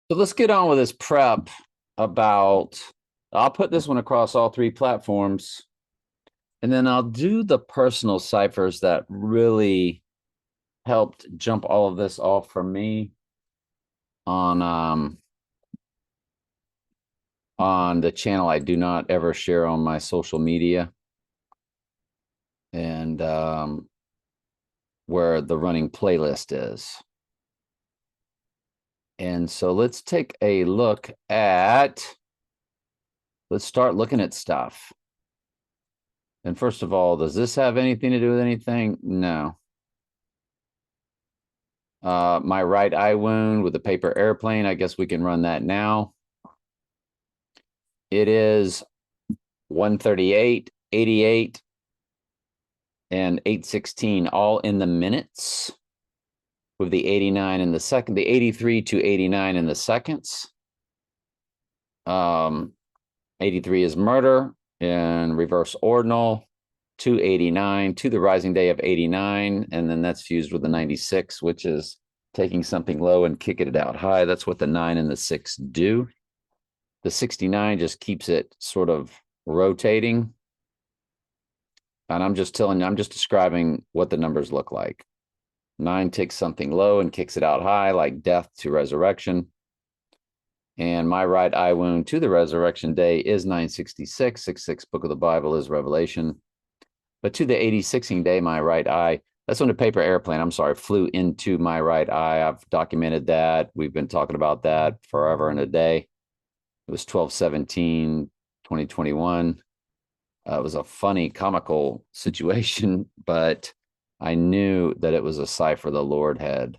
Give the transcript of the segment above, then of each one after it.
So let's get on with this prep about, I'll put this one across all three platforms, and then I'll do the personal ciphers that really helped jump all of this off for me on on the channel I do not ever share on my social media, and where the running playlist is. And so let's take a look at, let's start looking at stuff. And first of all, does this have anything to do with anything? No. My right eye wound with a paper airplane. I guess we can run that now. It is 138, 88, and 816, all in the minutes, with the 89 in the second, the 83 to 89 in the seconds. 83 is murder in reverse ordinal, 289 to the rising day of 89, and then that's fused with the 96, which is taking something low and kicking it out high. That's what the 9 and the 6 do. The 69 just keeps it sort of rotating. And I'm just telling you, I'm just describing what the numbers look like. 9 takes something low and kicks it out high, like death to resurrection. And my right eye wound to the resurrection day is 966. 66 book of the Bible is Revelation. But to the 86ing day, my right eye, that's when the paper airplane, I'm sorry, flew into my right eye. I've documented that. We've been talking about that forever and a day. It was 12/17, 2021. It was a funny, comical situation, but I knew that it was a cipher the Lord had,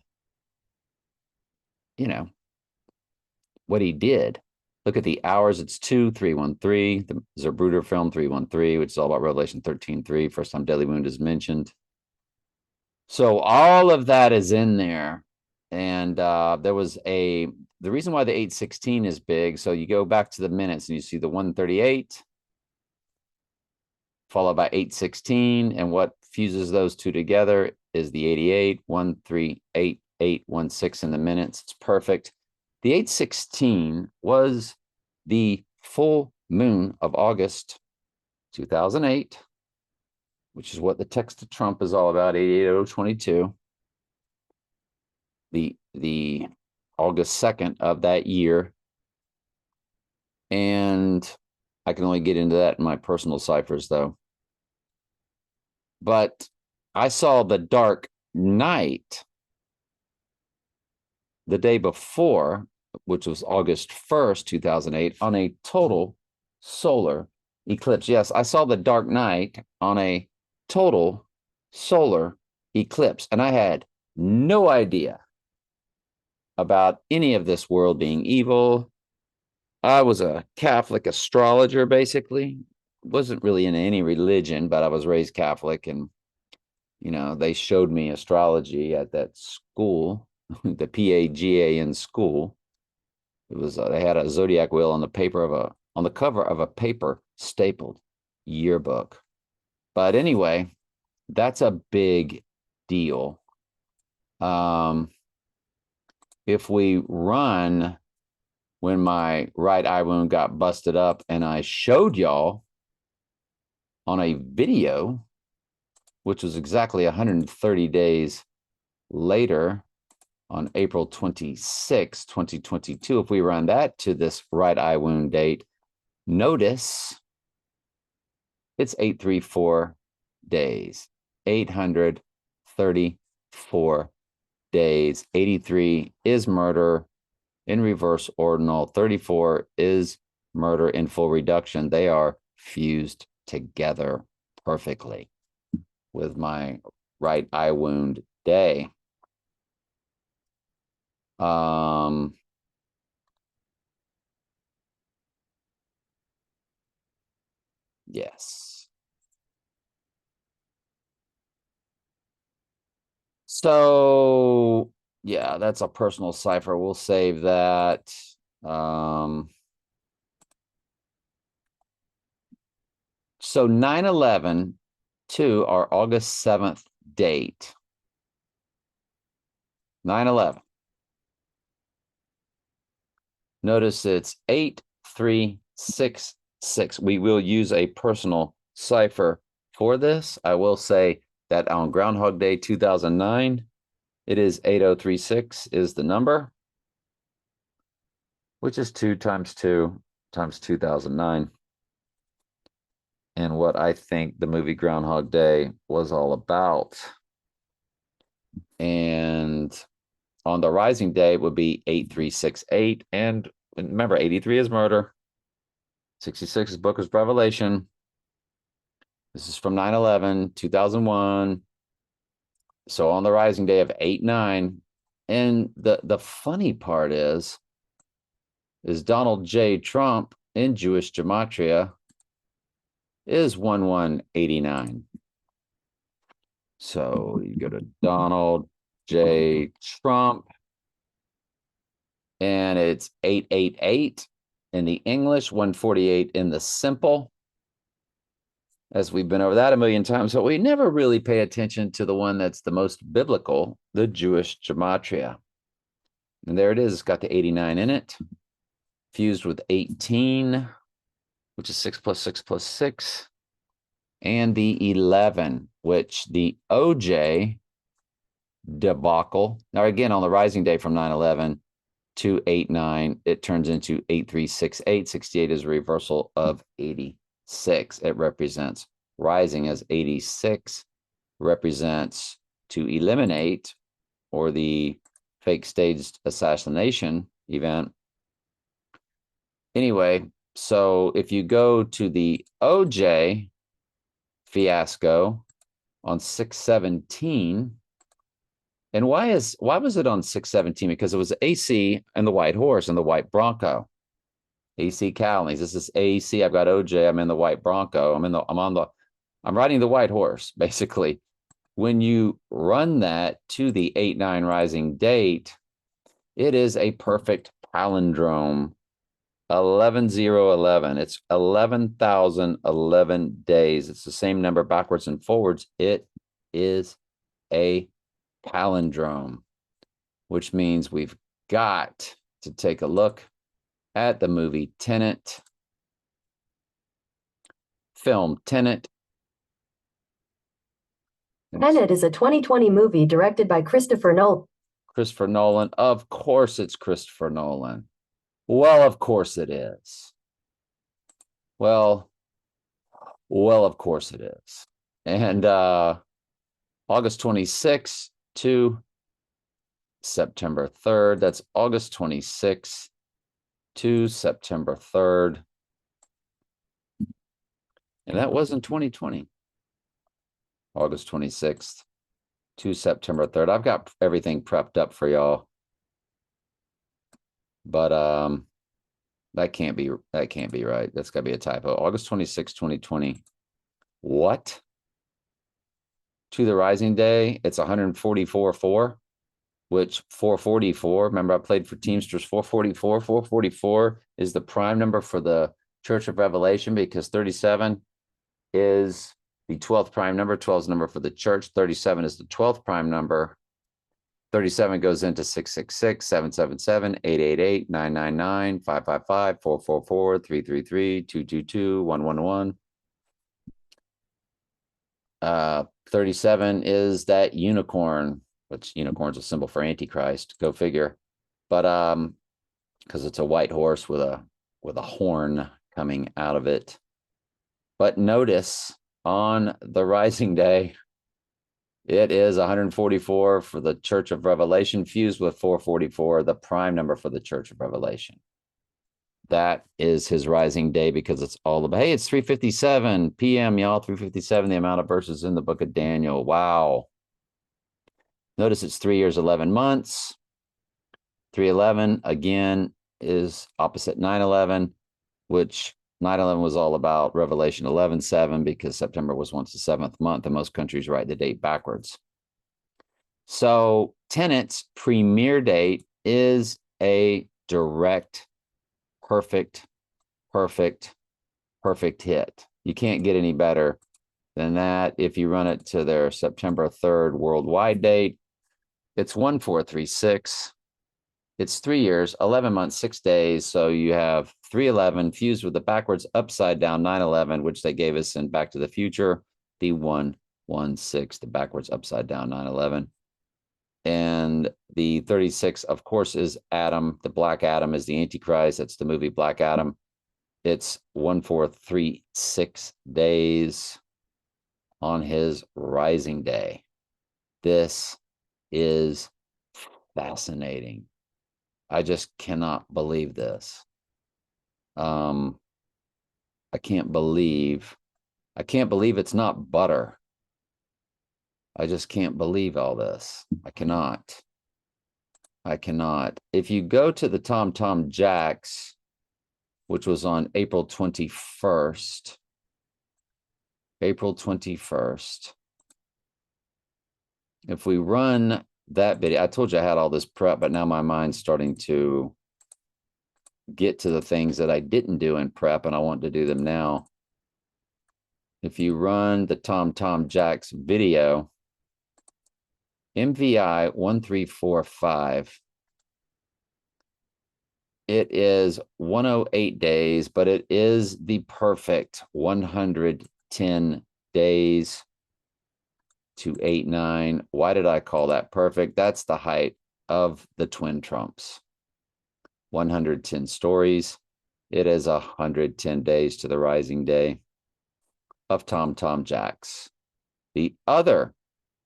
you know, what he did. Look at the hours. It's 2/313. The Zapruder film 313, which is all about Revelation 13:3. First time deadly wound is mentioned. So all of that is in there. And there was the reason why the 816 is big. So you go back to the minutes and you see the 138 followed by 816. And what fuses those two together is the 88, 138, 816 in the minutes. It's perfect. The 816 was the full moon of August 2008, which is what the text to Trump is all about, 88022. The August 2nd of that year. And I can only get into that in my personal ciphers, though. But I saw the dark night the day before, which was August 1st, 2008, on a total solar eclipse. Yes, I saw the dark night on a total solar eclipse, and I had no idea about any of this world being evil. I was a Catholic astrologer, basically. Wasn't really in any religion, but I was raised Catholic, and they showed me astrology at that school, the PAGAN school. It was they had a zodiac wheel on the cover of a paper stapled yearbook. But anyway, that's a big deal. If we run when my right eye wound got busted up, and I showed y'all on a video, which was exactly 130 days later on April 26, 2022. If we run that to this right eye wound date, notice it's 834 days, 834 days. 83 is murder in reverse ordinal. 34 is murder in full reduction. They are fused together perfectly with my right eye wound day. Yes. So yeah, that's a personal cipher. We'll save that. So 9/11 to our August 7th date. 9/11. Notice it's 8366. We will use a personal cipher for this. I will say that on Groundhog Day 2009, it is 8036 is the number, which is 2 times 2 times 2009. And what I think the movie Groundhog Day was all about. And on the rising day would be 8368. And remember, 83 is murder. 66 is Book of Revelation. This is from 9/11, 2001. So on the rising day of 8/9. And the funny part is Donald J. Trump in Jewish gematria is 1189. So you go to Donald J. Trump, and it's 888 in the English, 148 in the simple. As we've been over that a million times, but we never really pay attention to the one that's the most biblical, the Jewish gematria. And there it is. It's got the 89 in it, fused with 18, which is 6 plus 6 plus 6, and the 11, which the OJ debacle. Now, again, on the rising day from 9/11 to 8/9, it turns into 8368. 68 is a reversal of 86. It represents rising as 86, represents to eliminate, or the fake staged assassination event. Anyway, so if you go to the OJ fiasco on 6/17, and why was it on 6/17? Because it was AC and the White Horse and the White Bronco. AC Cowleys. This is AC. I've got OJ. I'm in the White Bronco. I'm riding the White Horse, basically. When you run that to the 8/9 rising date, it is a perfect palindrome. 11,011. It's 11,011 days. It's the same number backwards and forwards. It is a palindrome, which means we've got to take a look at the movie Tenet. Film Tenet. Tenet is a 2020 movie directed by Christopher Nolan. Christopher Nolan. Of course it's Christopher Nolan. Well, of course it is. Well, of course it is. And August 26th to September 3rd. That's August 26th to September 3rd. And that was in 2020. August 26th to September 3rd. I've got everything prepped up for y'all. But that can't be right. That's got to be a typo. August 26th, 2020. What? To the rising day, it's 144.4, which 444, remember I played for Teamsters, 444. 444 is the prime number for the Church of Revelation, because 37 is the 12th prime number. 12 is the number for the church. 37 is the 12th prime number. 37 goes into 666, 777, 888, 999, 555, 444, 333, 222, 111. 37 is that unicorn, which unicorn's a symbol for Antichrist. Go figure. But because it's a white horse with a horn coming out of it. But notice on the rising day, it is 144 for the Church of Revelation, fused with 444, the prime number for the Church of Revelation. That is his rising day, because it's all about, hey, it's 3:57 p.m., y'all, 3:57, the amount of verses in the book of Daniel. Wow. Notice it's 3 years, 11 months. 311, again, is opposite 9/11, which 9/11 was all about Revelation 11:7, because September was once the 7th month, and most countries write the date backwards. So Tenet's premiere date is a direct, perfect hit. You can't get any better than that. If you run it to their September 3rd worldwide date, it's 1436. It's 3 years, 11 months, 6 days. So you have 311 fused with the backwards upside down 911, which they gave us in Back to the Future, the 116, the backwards upside down 911. And the 36, of course, is Adam. The Black Adam is the Antichrist. That's the movie Black Adam. It's 1436 days on his rising day. This is fascinating. I just cannot believe this. I can't believe it's not butter. I just can't believe all this. I cannot. If you go to the Tom Jacks, which was on April 21st, if we run that video, I told you I had all this prep, but now my mind's starting to get to the things that I didn't do in prep, and I want to do them now. If you run the Tom Jacks video, MVI 1345, it is 108 days, but it is the perfect 110 days to 89. Why did I call that perfect? That's the height of the twin Trumps. 110 stories. It is 110 days to the rising day of Tom Jacks. The other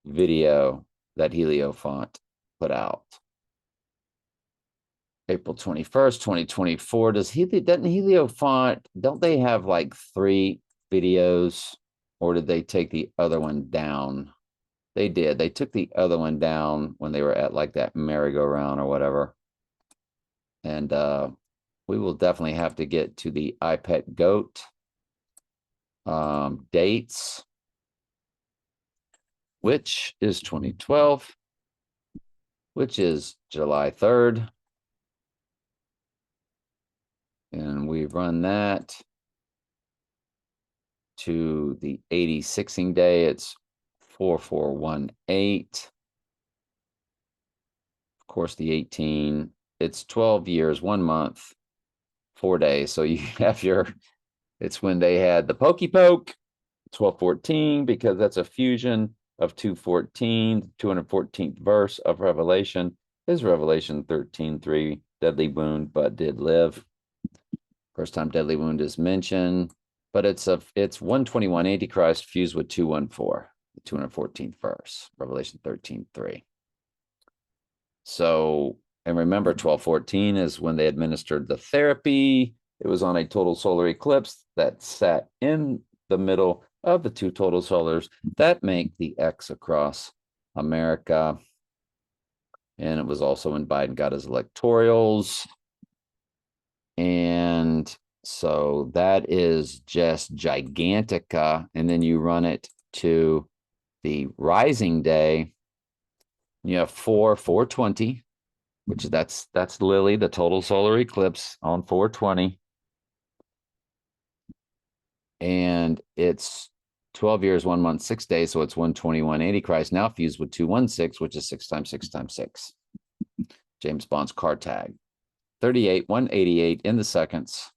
video that Heliofont put out, April 21st, 2024. Doesn't Heliofont, don't they have like 3 videos, or did they take the other one down? They did. They took the other one down when they were at like that merry-go-round or whatever. And we will definitely have to get to the iPet Goat dates, which is 2012, which is July 3rd. And we run that to the 86ing day. It's 4418. Of course, the 18, it's 12 years, 1 month, 4 days. So you have it's when they had the Pokey Poke, 1214, because that's a fusion of 214, 214th verse of Revelation is Revelation 13:3, deadly wound, but did live. First time deadly wound is mentioned, but it's 121 Antichrist fused with 214, the 214th verse, Revelation 13:3. So, and remember, 1214 is when they administered the therapy. It was on a total solar eclipse that sat in the middle of the 2 total solars that make the X across America. And it was also when Biden got his electorals. And so that is just gigantica. And then you run it to the rising day. You have 420, which that's Lily, the total solar eclipse on 420. And it's 12 years, 1 month, 6 days. So it's 121 Antichrist now fused with 216, which is 6 times 6 times 6. James Bond's car tag. 38, 188 in the seconds,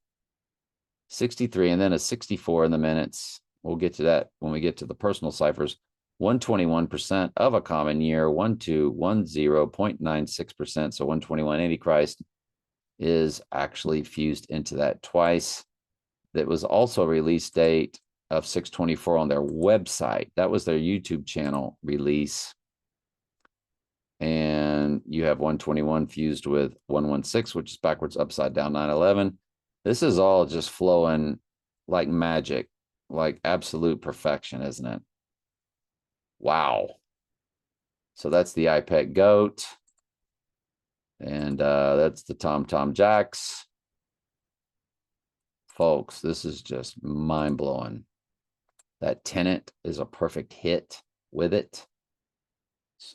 63, and then a 64 in the minutes. We'll get to that when we get to the personal ciphers. 121% of a common year, 1210.96%. So 121 Antichrist is actually fused into that twice. That was also a release date of 6/24 on their website. That was their YouTube channel release. And you have 121 fused with 116, which is backwards upside down 911. This is all just flowing like magic, like absolute perfection, isn't it? Wow. So that's the iPet Goat. And that's the Tom Jacks. Folks, this is just mind-blowing. That Tenet is a perfect hit with it.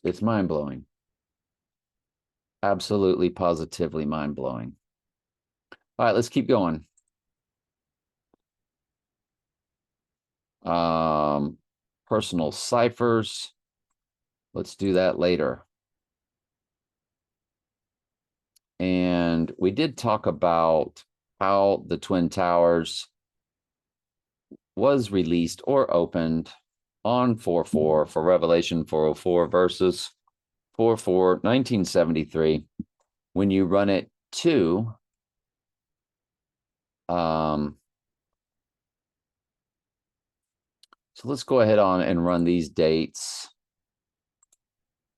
It's mind-blowing. Absolutely, positively mind-blowing. All right, let's keep going. Personal ciphers. Let's do that later. And we did talk about how the Twin Towers was released or opened on 4/4 for Revelation 404 versus 4/4 1973. When you run it to so let's go ahead on and run these dates.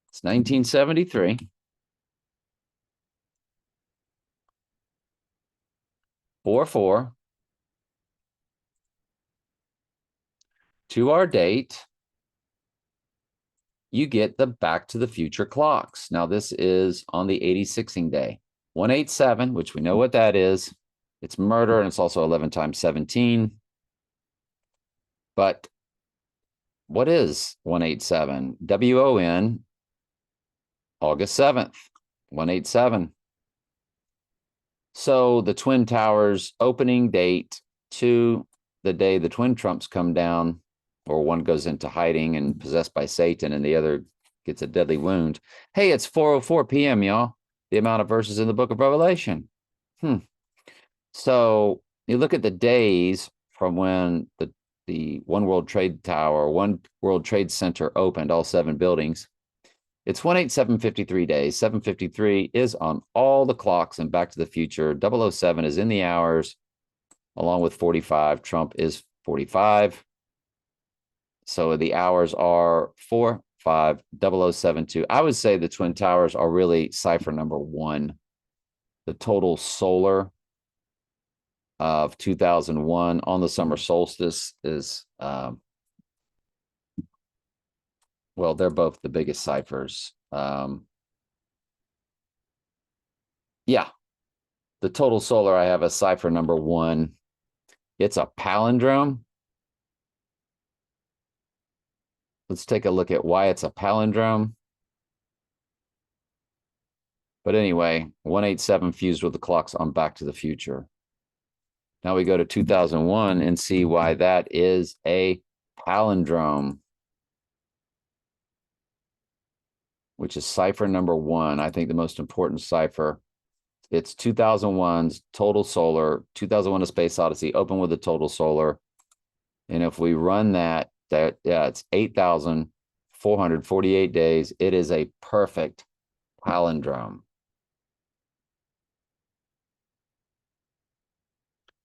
It's 1973. Four to our date, you get the Back to the Future clocks. Now, this is on the 86ing day. 187, which we know what that is. It's murder, and it's also 11 times 17. But what is 187? WON, August 7th, 187. So the Twin Towers opening date to the day the twin trumps come down, or one goes into hiding and possessed by Satan and the other gets a deadly wound. Hey, it's 4:04 p.m., y'all. The amount of verses in the book of Revelation. So you look at the days from when the One World Trade Tower, One World Trade Center opened, all 7 buildings. It's 18753 days. 753 is on all the clocks and Back to the Future. 007 is in the hours, along with 45. Trump is 45. So the hours are 45072. I would say the Twin Towers are really cipher number 1. The total solar of 2001 on the summer solstice is well, they're both the biggest ciphers. Yeah, the total solar, I have a cipher number 1. It's a palindrome. Let's take a look at why it's a palindrome. But anyway, 187 fused with the clocks on Back to the Future. Now we go to 2001 and see why that is a palindrome, which is cipher number 1. I think the most important cipher. It's 2001's total solar, 2001: A Space Odyssey, open with a total solar. And if we run that, it's 8,448 days. It is a perfect palindrome.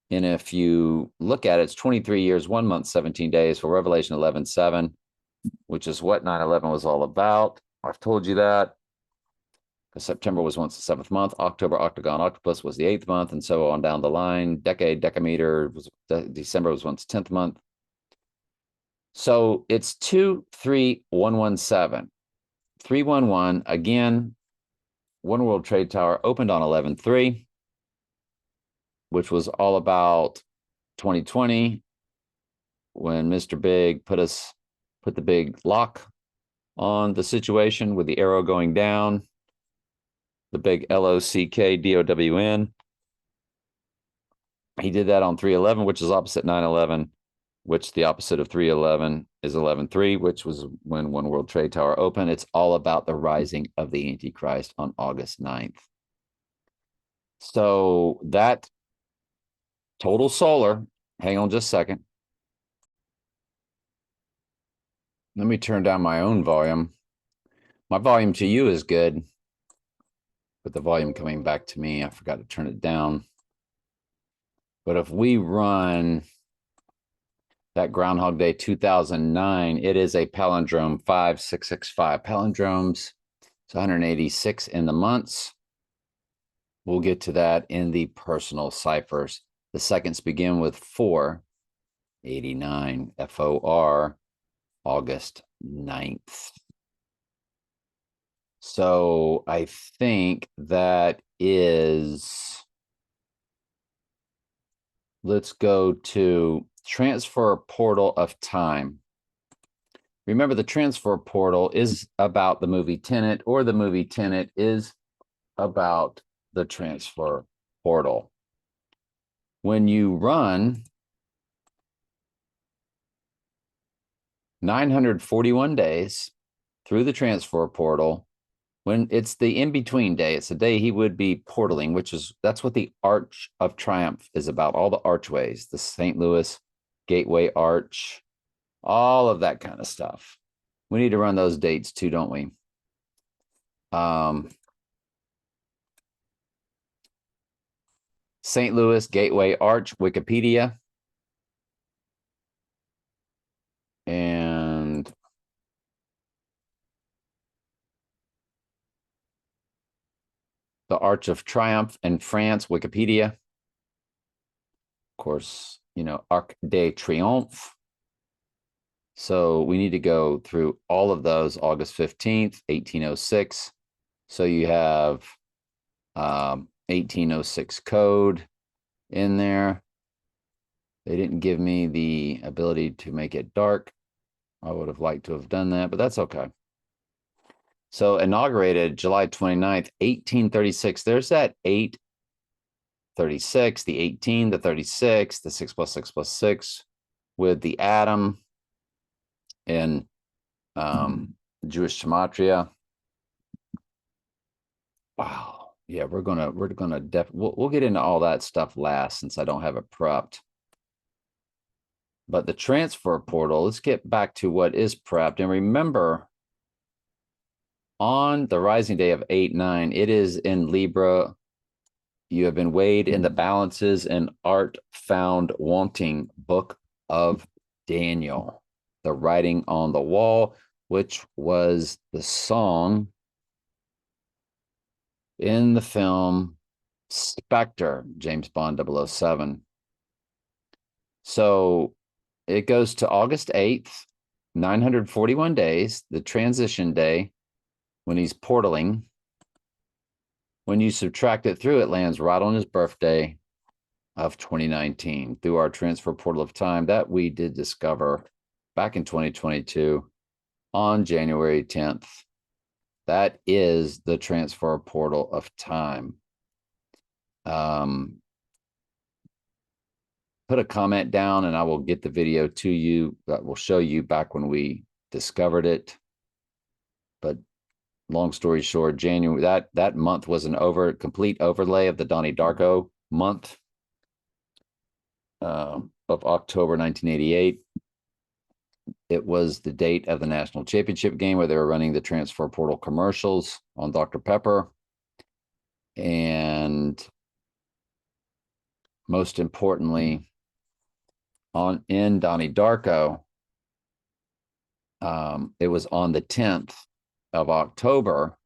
And if you look at it, it's 23 years, 1 month, 17 days for Revelation 11:7, which is what 9/11 was all about. I've told you that. Because September was once the 7th month, October, Octagon, Octopus was the 8th month, and so on down the line. Decade, decameter, December was once 10th month. So it's 23117. 311, again, One World Trade Tower opened on 11/3, which was all about 2020 when Mr. Big put the big lock on the situation with the arrow going down, the big LOCKDOWN. He did that on 3/11, which is opposite 9/11, which the opposite of 3/11 is 11/3, which was when One World Trade Tower opened. It's all about the rising of the Antichrist on August 9th. So that total solar, hang on just a second. Let me turn down my own volume. My volume to you is good, but the volume coming back to me, I forgot to turn it down. But if we run that Groundhog Day 2009, it is a palindrome 5665. Palindromes, it's 186 in the months. We'll get to that in the personal ciphers. The seconds begin with 489, FOR, August 9th. So I think that is, let's go to transfer portal of time. Remember, the transfer portal is about the movie Tenet, or the movie Tenet is about the transfer portal. When you run 941 days through the transfer portal, when it's the in-between day, it's the day he would be portaling, that's what the Arch of Triumph is about. All the archways, the St. Louis Gateway Arch, all of that kind of stuff. We need to run those dates too, don't we? St. Louis Gateway Arch, Wikipedia. And the Arch of Triumph in France, Wikipedia. Of course, Arc de Triomphe. So we need to go through all of those. August 15th, 1806. So you have 1806 code in there. They didn't give me the ability to make it dark. I would have liked to have done that, but that's okay. So inaugurated July 29th, 1836. There's that 836, the 18, the 36, the 6 + 6 + 6 with the atom and Jewish gematria. Wow. Yeah, we'll get into all that stuff last since I don't have it prepped. But the transfer portal, let's get back to what is prepped. And remember, on the rising day of 8-9, it is in Libra. You have been weighed in the balances and art found wanting. Book of Daniel, the writing on the wall, which was the song in the film Spectre, James Bond 007. So it goes to August 8th, 941 days, the transition day, when he's portaling. When you subtract it through, it lands right on his birthday of 2019 through our transfer portal of time that we did discover back in 2022 on January 10th. That is the transfer portal of time. Put a comment down and I will get the video to you that will show you back when we discovered it. But long story short, January, that month was an complete overlay of the Donnie Darko month of October 1988. It was the date of the national championship game where they were running the transfer portal commercials on Dr. Pepper. And most importantly, in Donnie Darko, it was on the 10th of October.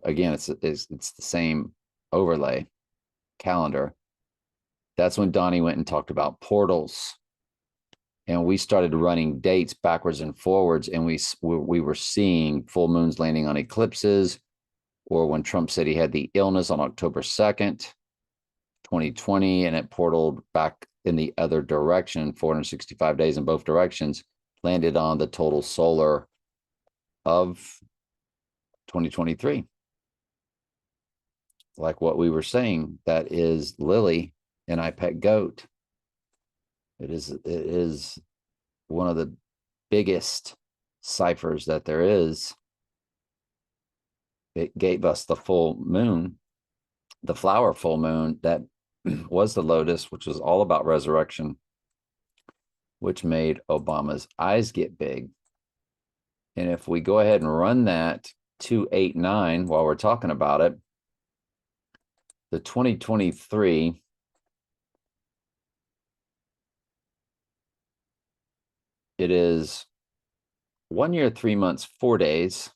Again, it's the same overlay calendar. That's when Donnie went and talked about portals. And we started running dates backwards and forwards, and we were seeing full moons landing on eclipses, or when Trump said he had the illness on October 2nd, 2020, and it portaled back in the other direction, 465 days in both directions, landed on the total solar of 2023. Like what we were saying, that is Lily and I Pet Goat. It is one of the biggest ciphers that there is. It gave us the full moon, the flower full moon that was the lotus, which was all about resurrection, which made Obama's eyes get big. And if we go ahead and run that 289 while we're talking about it, the 2023 it is 1 year, 3 months, 4 days.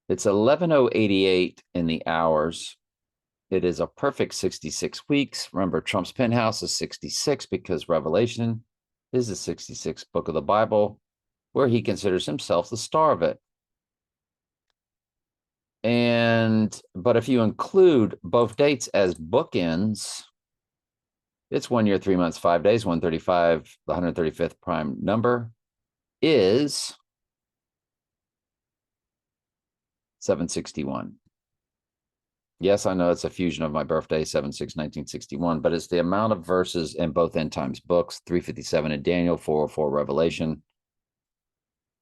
It's 11:088 in the hours. It is a perfect 66 weeks. Remember, Trump's penthouse is 66 because Revelation is the 66th book of the Bible, where he considers himself the star of it. But if you include both dates as bookends, it's 1 year, 3 months, 5 days, 135. The 135th prime number is 761. Yes, I know it's a fusion of my birthday, 7/6/1961, but it's the amount of verses in both end times books, 357 in Daniel, 404 Revelation.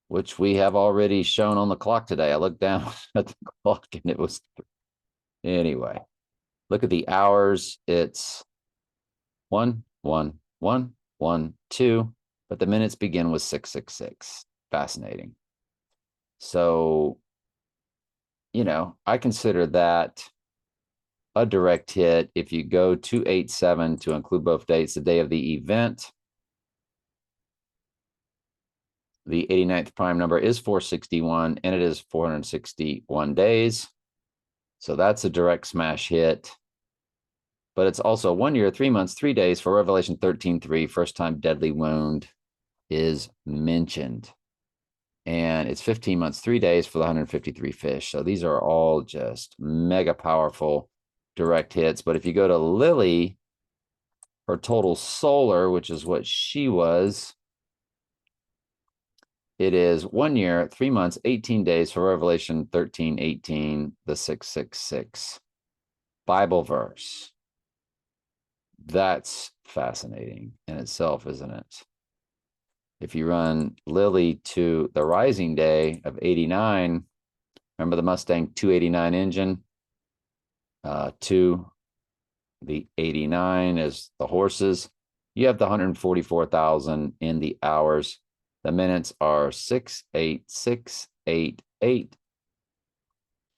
which we have already shown on the clock today. I looked down at the clock and it was anyway. Look at the hours. It's 1, 1, 1, 1, 2, but the minutes begin with 666. Fascinating. So, I consider that a direct hit. If you go 287 to include both dates, the day of the event, the 89th prime number is 461, and it is 461 days. So that's a direct smash hit. But it's also 1 year, 3 months, 3 days for Revelation 13:3. First time deadly wound is mentioned. And it's 15 months, 3 days for the 153 fish. So these are all just mega powerful direct hits. But if you go to Lily, her total solar, which is what she was, it is 1 year, 3 months, 18 days for Revelation 13:18, the 666 Bible verse. That's fascinating in itself, isn't it? If you run Lily to the rising day of 89, remember the Mustang 289 engine, to the 89 is the horses. You have the 144,000 in the hours. The minutes are 68688.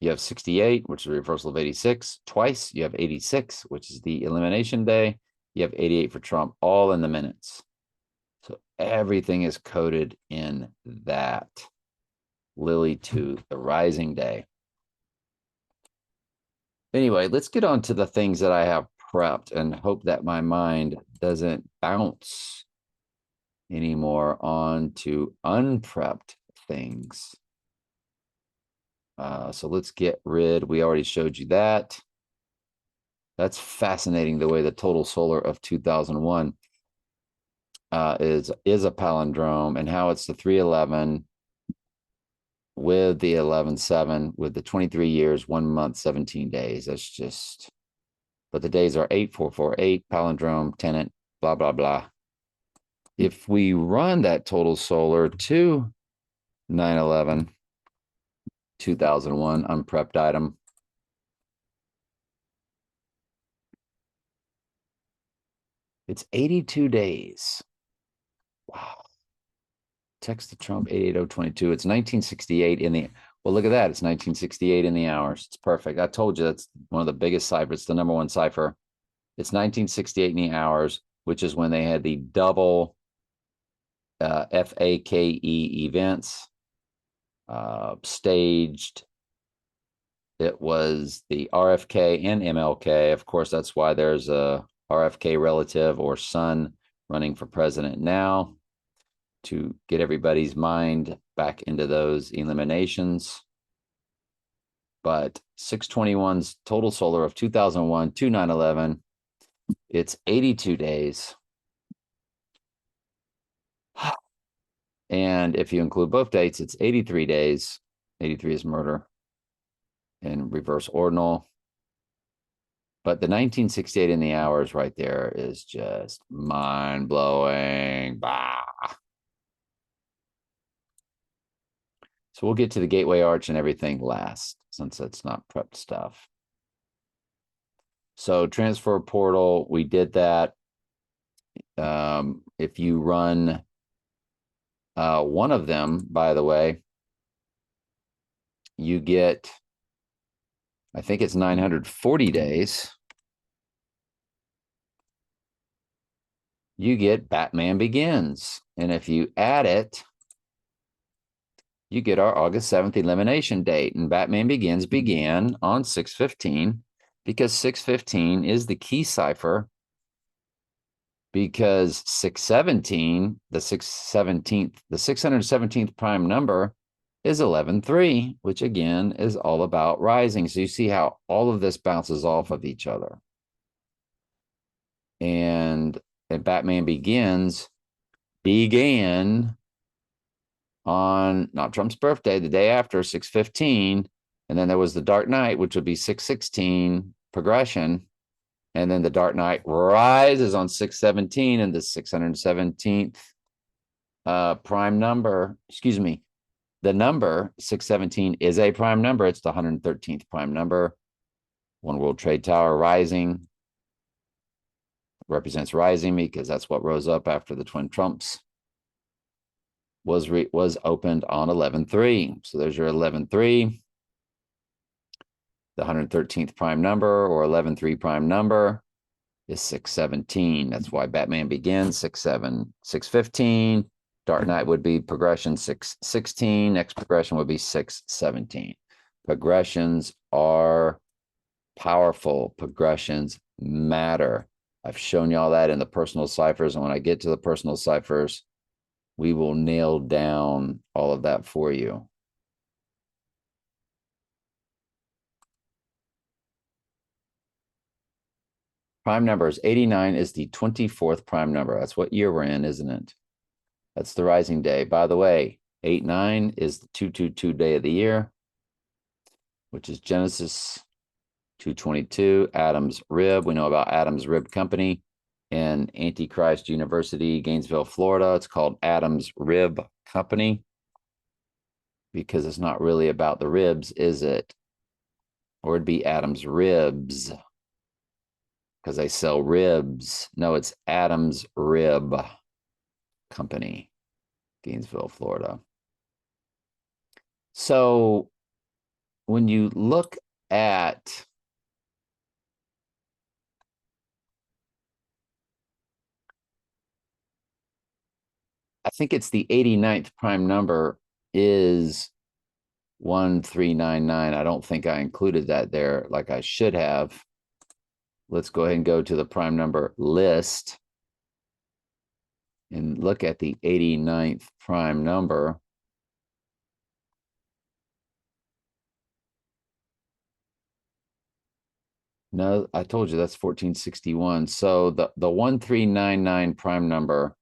You have 68, which is a reversal of 86 twice. You have 86, which is the elimination day. You have 88 for Trump, all in the minutes. So everything is coded in that Lily to the rising day. Anyway, let's get on to the things that I have prepped and hope that my mind doesn't bounce anymore on to unprepped things. So let's get rid. We already showed you that. That's fascinating the way the total solar of 2001 is a palindrome, and how it's the 311 with the 11/7 with the 23 years, 1 month, 17 days. That's just, but the days are 8448, palindrome, tenant, blah, blah, blah. If we run that total solar to 9/11, 2001, unprepped item, it's 82 days. Wow. Text to Trump 88022. It's 1968 in the, well, look at that. It's 1968 in the hours. It's perfect. I told you that's one of the biggest ciphers. It's the number one cipher. It's 1968 in the hours, which is when they had the double FAKE events staged. It was the RFK and MLK. Of course, that's why there's a RFK relative or son running for president now, to get everybody's mind back into those eliminations. But 621's total solar of 2001 to 9/11, it's 82 days. And if you include both dates, it's 83 days. 83 is murder in reverse ordinal. But the 1968 in the hours right there is just mind-blowing. Bah. So we'll get to the Gateway Arch and everything last, since it's not prepped stuff. So transfer portal, we did that. If you run one of them, by the way, you get, I think it's 940 days. You get Batman Begins. And if you add it, you get our August 7th elimination date. And Batman Begins began on 6/15, because 6/15 is the key cipher, because 617, the 617th prime number is 11/3, which again is all about rising. So you see how all of this bounces off of each other. And Batman Begins began on not Trump's birthday, the day after, 6/15. And then there was the Dark Knight, which would be 6/16 progression. And then the Dark Knight rises on 6/17, and the 617th prime number, excuse me, the number 617 is a prime number. It's the 113th prime number. One World Trade Tower rising represents rising because that's what rose up after the Twin Trumps was opened on 11/3. So there's your 11/3. The 113th prime number or 11/3 prime number is 617. That's why Batman Begins 615. Dark Knight would be progression 616. Next progression would be 617. Progressions are powerful. Progressions matter. I've shown you all that in the personal ciphers. And when I get to the personal ciphers, we will nail down all of that for you. Prime numbers. 89 is the 24th prime number. That's what year we're in, isn't it? That's the rising day. By the way, 89 is the 222 day of the year, which is Genesis 222, Adam's Rib. We know about Adam's Rib Company in Antichrist University, Gainesville, Florida. It's called Adam's Rib Company because it's not really about the ribs, is it? Or it'd be Adam's Ribs because they sell ribs. No, it's Adam's Rib Company, Gainesville, Florida. So when you look at I think it's the 89th prime number is 1399. I don't think I included that there like I should have. Let's go ahead and go to the prime number list and look at the 89th prime number. No, I told you that's 1461. So the 1399 prime number,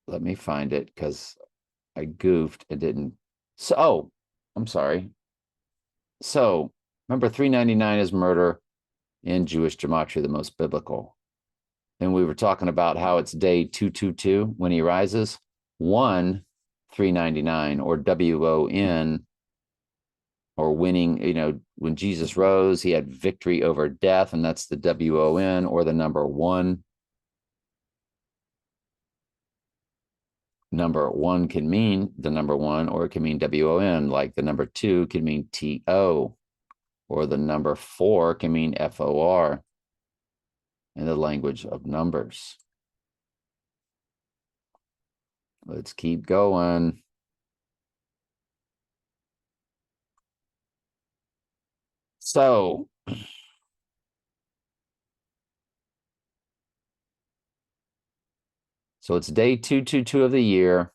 let me find it because I goofed. It didn't. So, oh, I'm sorry. So remember 399 is murder in Jewish gematria, the most biblical. And we were talking about how it's day 222 when he rises. 399 or WON or winning, you know, when Jesus rose, he had victory over death, and that's the WON or the number 1. Number 1 can mean the number 1, or it can mean WON, like the number 2 can mean TO, or the number 4 can mean FOR in the language of numbers. Let's keep going. So it's day 222 of the year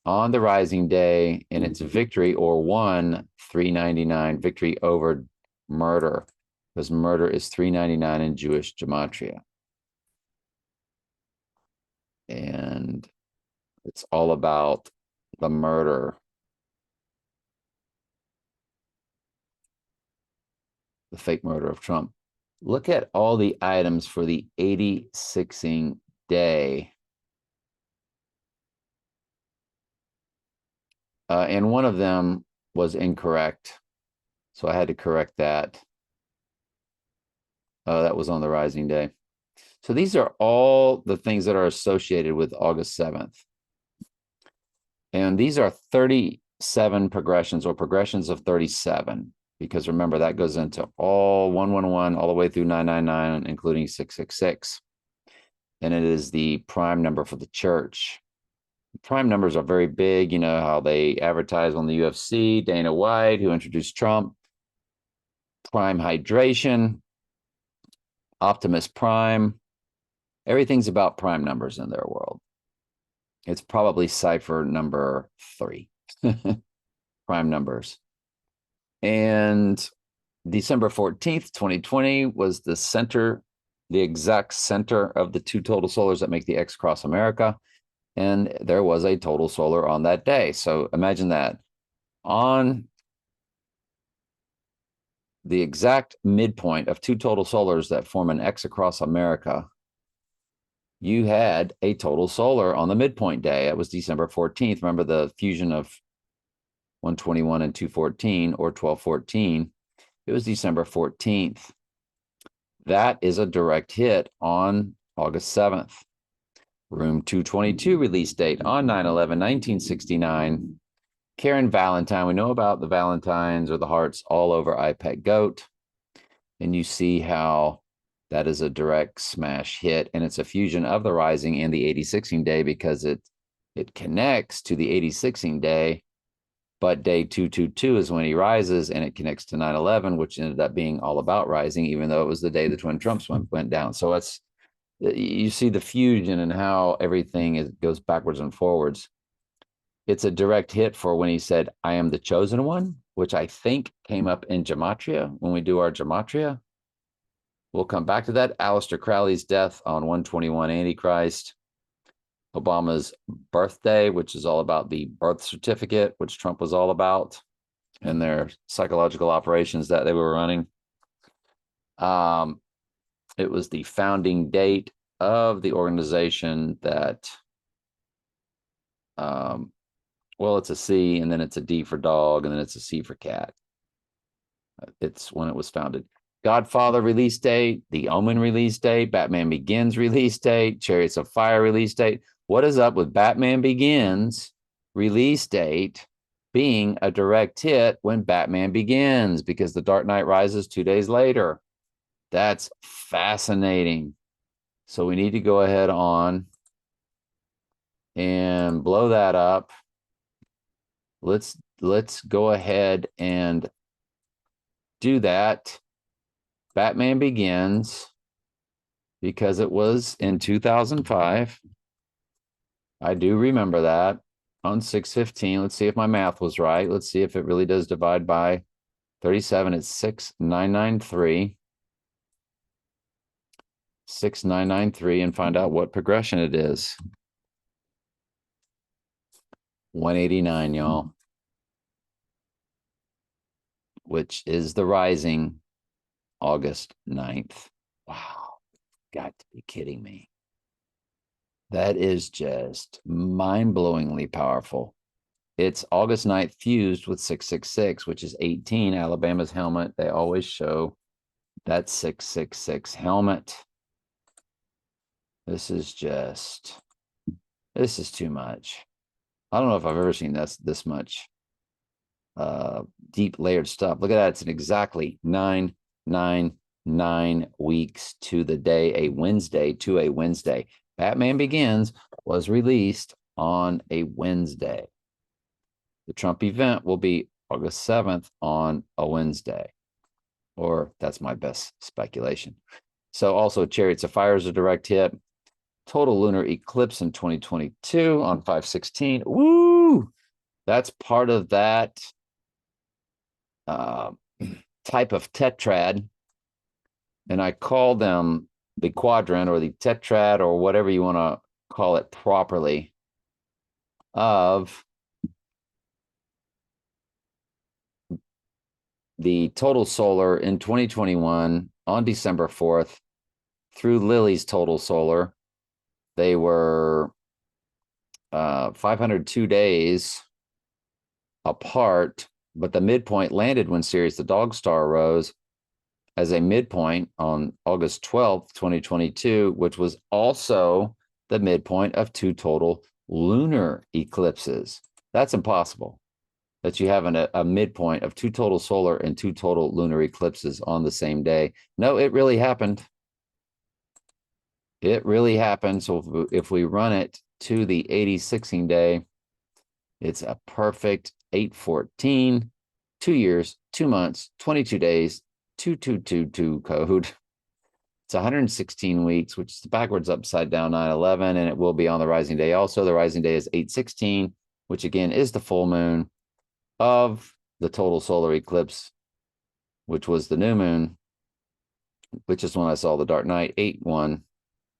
on the rising day, and it's victory or 399, victory over murder, because murder is 399 in Jewish gematria. And it's all about the murder. The fake murder of Trump. Look at all the items for the 86ing day. And one of them was incorrect. So I had to correct that. That was on the rising day. So these are all the things that are associated with August 7th. And these are 37 progressions or progressions of 37. Because remember, that goes into all 111 all the way through 999, including 666. And it is the prime number for the church. Prime numbers are very big. You know how they advertise on the UFC, Dana White, who introduced Trump. Prime hydration, Optimus Prime. Everything's about prime numbers in their world. It's probably cipher number 3. Prime numbers. And December 14th, 2020 was the center, the exact center of the 2 total solars that make the X cross America. And there was a total solar on that day. So imagine that. On the exact midpoint of 2 total solars that form an X across America, you had a total solar on the midpoint day. It was December 14th. Remember the fusion of 121 and 214 or 1214. It was December 14th. That is a direct hit on August 7th. Room 222 release date on 9/11/1969. Karen Valentine. We know about the Valentines or the hearts all over iPet Goat. And you see how that is a direct smash hit. And it's a fusion of the rising and the 8016 day because it connects to the 8016 day. But day 222 is when he rises, and it connects to 9/11, which ended up being all about rising, even though it was the day the twin Trumps went down. So it's, you see the fusion and how everything goes backwards and forwards. It's a direct hit for when he said, I am the chosen one, which I think came up in Gematria when we do our Gematria. We'll come back to that. Aleister Crowley's death on 121 Antichrist. Obama's birthday, which is all about the birth certificate, which Trump was all about, and their psychological operations that they were running. It was the founding date of the organization that, well, it's a C, and then it's a D for dog, and then it's a C for cat. It's when it was founded. Godfather release date, The Omen release date, Batman Begins release date, Chariots of Fire release date. What is up with Batman Begins release date being a direct hit when Batman Begins? Because The Dark Knight Rises 2 days later. That's fascinating. So we need to go ahead on and blow that up. Let's go ahead and do that. Batman Begins, because it was in 2005. I do remember that on 6/15. Let's see if my math was right. Let's see if it really does divide by 37. It's 6993. 6993, and find out what progression it is. 189, y'all. Which is the rising August 9th. Wow. Got to be kidding me. That is just mind-blowingly powerful. It's August 9th fused with 666, which is 18. Alabama's helmet. They always show that 666 helmet. This is too much. I don't know if I've ever seen this much deep layered stuff. Look at that. It's an exactly 999 weeks to the day, a Wednesday to a Wednesday. Batman Begins was released on a Wednesday. The Trump event will be August 7th on a Wednesday, or that's my best speculation. So also Chariots of Fire is a direct hit. Total lunar eclipse in 2022 on 5/16. Woo! That's part of that type of tetrad. And I call them the quadrant or the tetrad or whatever you want to call it properly of the total solar in 2021 on December 4th through Lily's total solar. They were 502 days apart, but the midpoint landed when Sirius the Dog Star rose as a midpoint on August 12th, 2022, which was also the midpoint of 2 total lunar eclipses. That's impossible that you have a midpoint of 2 total solar and 2 total lunar eclipses on the same day. No, it really happened. It really happened. So if we run it to the 8016 day, it's a perfect 814, 2 years, 2 months, 22 days, 2222 code. It's 116 weeks, which is backwards upside down 9/11, and it will be on the rising day. Also, the rising day is 8/16, which again is the full moon of the total solar eclipse, which was the new moon, which is when I saw the Dark Knight 8/1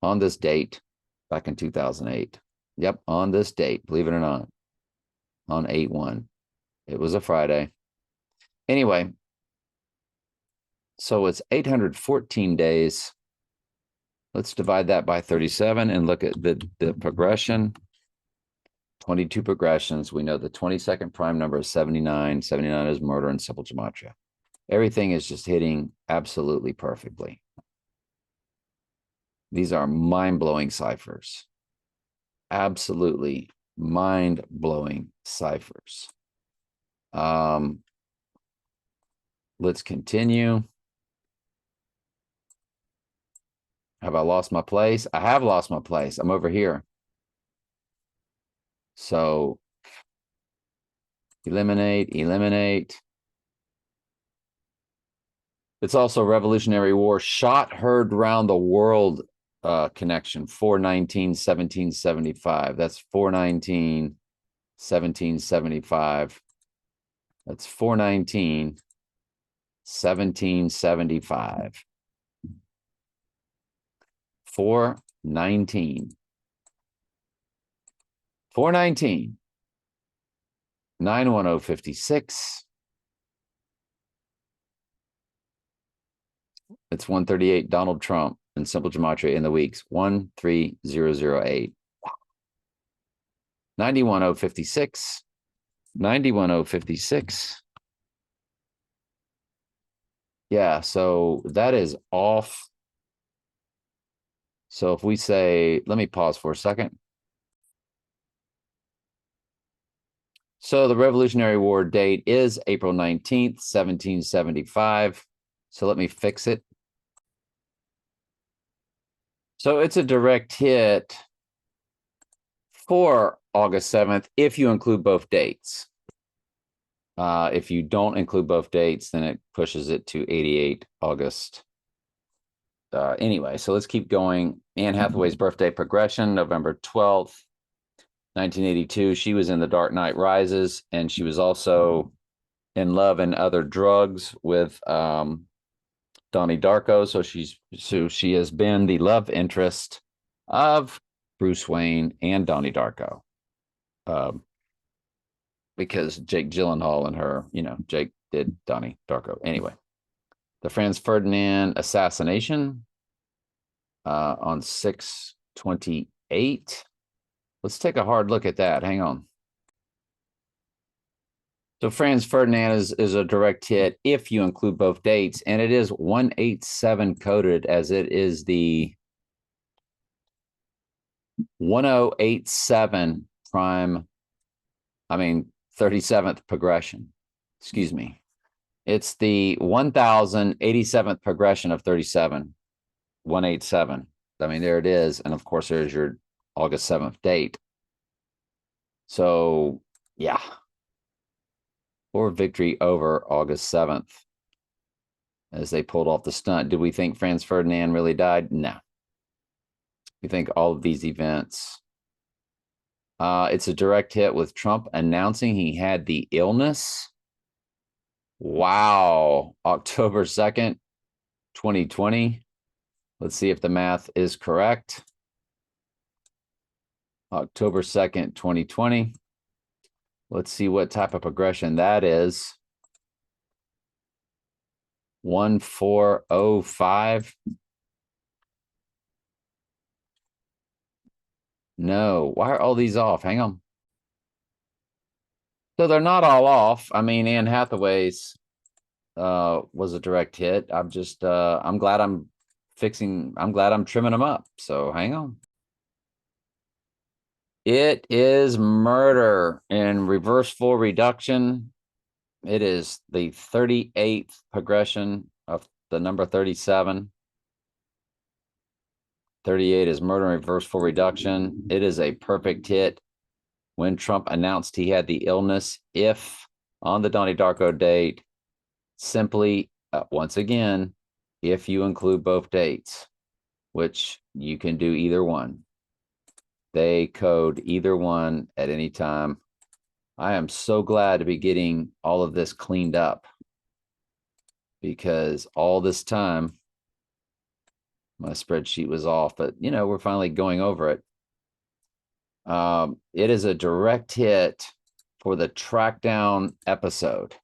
on this date back in 2008. Yep, on this date, believe it or not, on 8/1. It was a Friday. Anyway, so it's 814 days Let's divide that by 37 and look at the progression. 22 progressions. We know the 22nd prime number is 79. 79 is murder in simple gematria. Everything is just hitting absolutely perfectly. These are mind-blowing ciphers. Absolutely mind-blowing ciphers. Let's continue. Have I lost my place? I have lost my place. I'm over here. So eliminate, eliminate. It's also Revolutionary War shot heard round the world connection, 419 1775. That's 419 1775. That's 419 1775. 419 419 91056. It's 138 Donald Trump in simple gematria in the weeks 13008. 91056. 91056. Yeah, so that is off. So if we say, let me pause for a second. So the Revolutionary War date is April 19th, 1775. So let me fix it. So it's a direct hit for August 7th if you include both dates. If you don't include both dates, then it pushes it to 88 August. Anyway, so let's keep going. Anne Hathaway's birthday progression, November 12th, 1982. She was in The Dark Knight Rises, and she was also in Love and Other Drugs with Donnie Darko. So she has been the love interest of Bruce Wayne and Donnie Darko. Because Jake Gyllenhaal and her, Jake did Donnie Darko. Anyway, the Franz Ferdinand assassination on 6/28. Let's take a hard look at that. Hang on. So Franz Ferdinand is a direct hit if you include both dates, and it is 187 coded, as it is the 1087 prime, 37th progression. Excuse me. It's the 1087th progression of 37, 187. There it is. And of course, there's your August 7th date. So, yeah. Or victory over August 7th as they pulled off the stunt. Did we think Franz Ferdinand really died? No. We think all of these events. It's a direct hit with Trump announcing he had the illness. Wow. October 2nd, 2020. Let's see if the math is correct. October 2nd, 2020. Let's see what type of progression that is. 1405. No. Why are all these off? Hang on. So they're not all off. Anne Hathaway's was a direct hit. I'm glad I'm trimming them up. So hang on. It is murder in reverse full reduction. It is the 38th progression of the number 37. 38 is murder in reverse full reduction. It is a perfect hit when Trump announced he had the illness. If on the Donnie Darko date, simply, once again, if you include both dates, which you can do either one. They code either one at any time. I am so glad to be getting all of this cleaned up, because all this time my spreadsheet was off, but we're finally going over it. It is a direct hit for the Trackdown episode.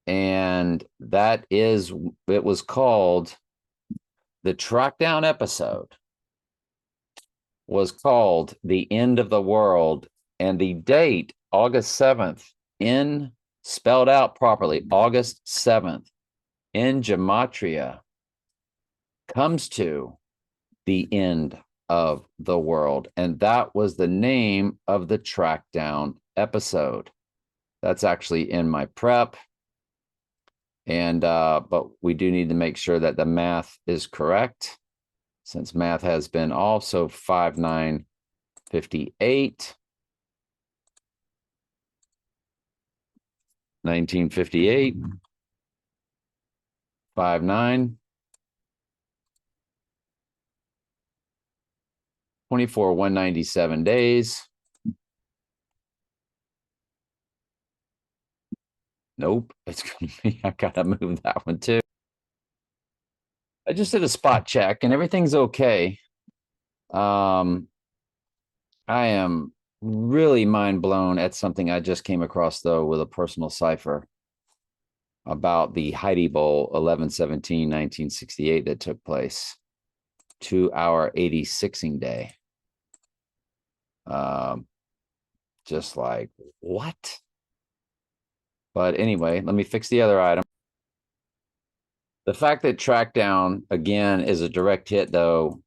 And it was called The Trackdown episode was called The End of the World, and the date, August 7th, in spelled out properly, August 7th, in Gematria, comes to the end of the world. And that was the name of the Trackdown episode. That's actually in my prep. And but we do need to make sure that the math is correct, since math has been also 5958, 1958, 59, 24, 197 days. Nope, it's gonna be, I gotta move that one too. I just did a spot check and everything's okay. I am really mind blown at something I just came across though with a personal cipher about the Heidi Bowl 11/17/1968 that took place, 2-hour 86ing day. Just like, what? But anyway, let me fix the other item. The fact that Trackdown, again, is a direct hit, though,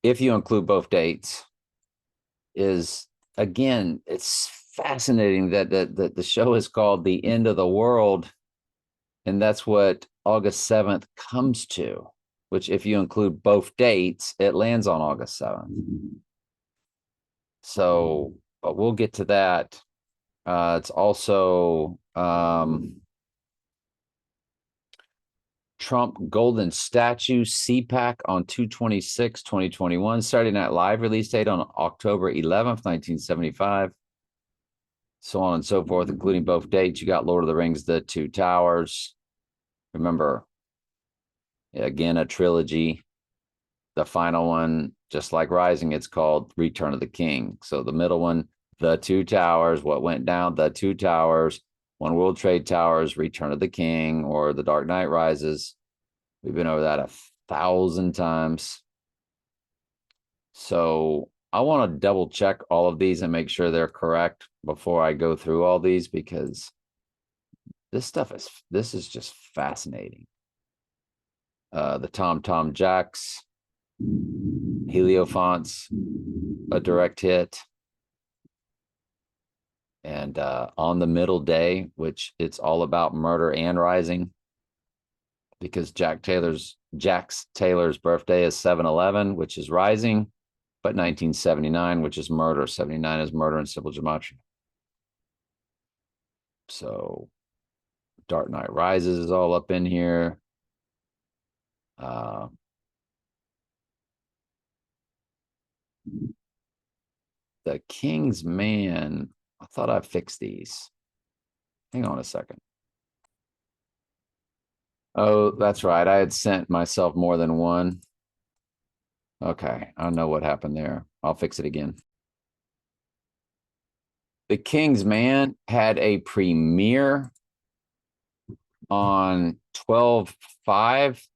if you include both dates, is, again, it's fascinating that the show is called The End of the World, and that's what August 7th comes to, which if you include both dates, it lands on August 7th. So, but we'll get to that. It's also Trump Golden Statue CPAC on 2/26/2021. Saturday Night Live release date on October 11th, 1975. So on and so forth, including both dates. You got Lord of the Rings, The Two Towers. Remember, again, a trilogy. The final one, just like Rising, it's called Return of the King. So the middle one, The Two Towers, what went down, The Two Towers, One World Trade Towers, Return of the King, or The Dark Knight Rises. We've been over that 1,000 times. So I want to double check all of these and make sure they're correct before I go through all these, because this is just fascinating. The Tom Jacks, Heliophants, a direct hit. And On the Middle Day, which it's all about murder and rising, because Jax Taylor's birthday is 7/11, which is rising, but 1979, which is murder. 79 is murder in simple gematria. So Dark Knight Rises is all up in here. The King's Man, I thought I fixed these. Hang on a second. Oh, that's right. I had sent myself more than one. Okay, I know what happened there. I'll fix it again. The King's Man had a premiere on 12/5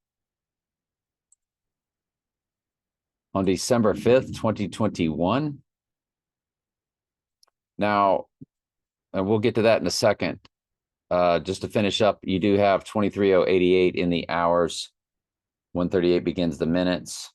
on December 5th, 2021. Now, and we'll get to that in a second. Just to finish up, you do have 23:088 in the hours. 1:38 begins the minutes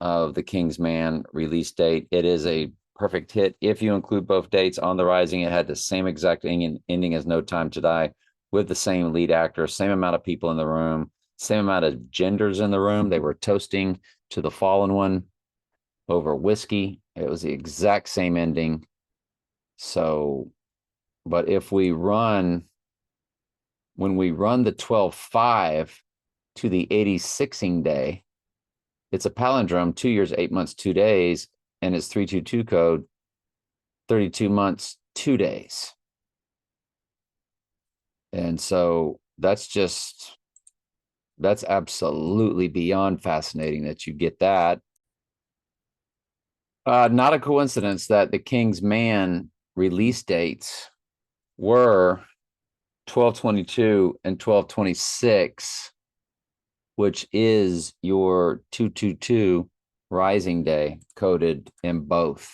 of The King's Man release date. It is a perfect hit if you include both dates. On the Rising, it had the same exact ending as No Time to Die, with the same lead actor, same amount of people in the room, same amount of genders in the room. They were toasting to the fallen one over whiskey. It was the exact same ending. So, but if we run, when we run the 12/5 to the 86ing day, it's a palindrome, 2 years, 8 months, 2 days, and it's 322 code, 32 months, 2 days. And so that's absolutely beyond fascinating that you get that. Not a coincidence that The King's Man release dates were 12/22 and 12/26 which is your 222 Rising Day coded in both.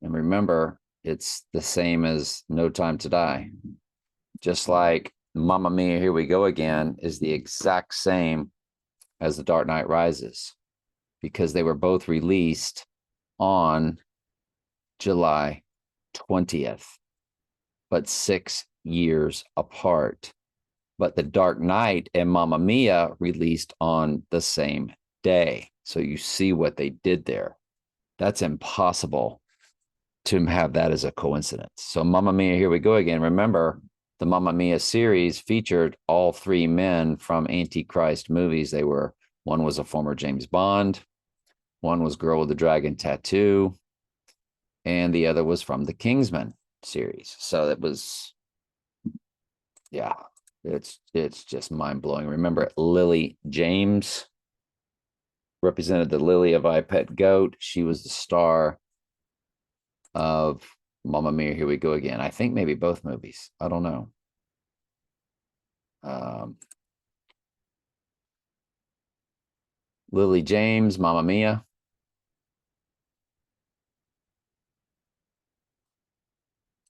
And remember, it's the same as No Time to Die. Just like Mamma Mia, Here We Go Again is the exact same as The Dark Knight Rises, because they were both released on July 20th, but 6 years apart. But The Dark Knight and Mamma Mia released on the same day. So you see what they did there. That's impossible to have that as a coincidence. So Mamma Mia, Here We Go Again. Remember, the Mamma Mia series featured all three men from Antichrist movies. One was a former James Bond, one was Girl with the Dragon Tattoo, and the other was from the Kingsman series. So it was, yeah, it's just mind-blowing. Remember, Lily James represented the Lily of I Pet Goat. She was the star of Mamma Mia, Here We Go Again. I think maybe both movies. I don't know. Lily James, Mamma Mia.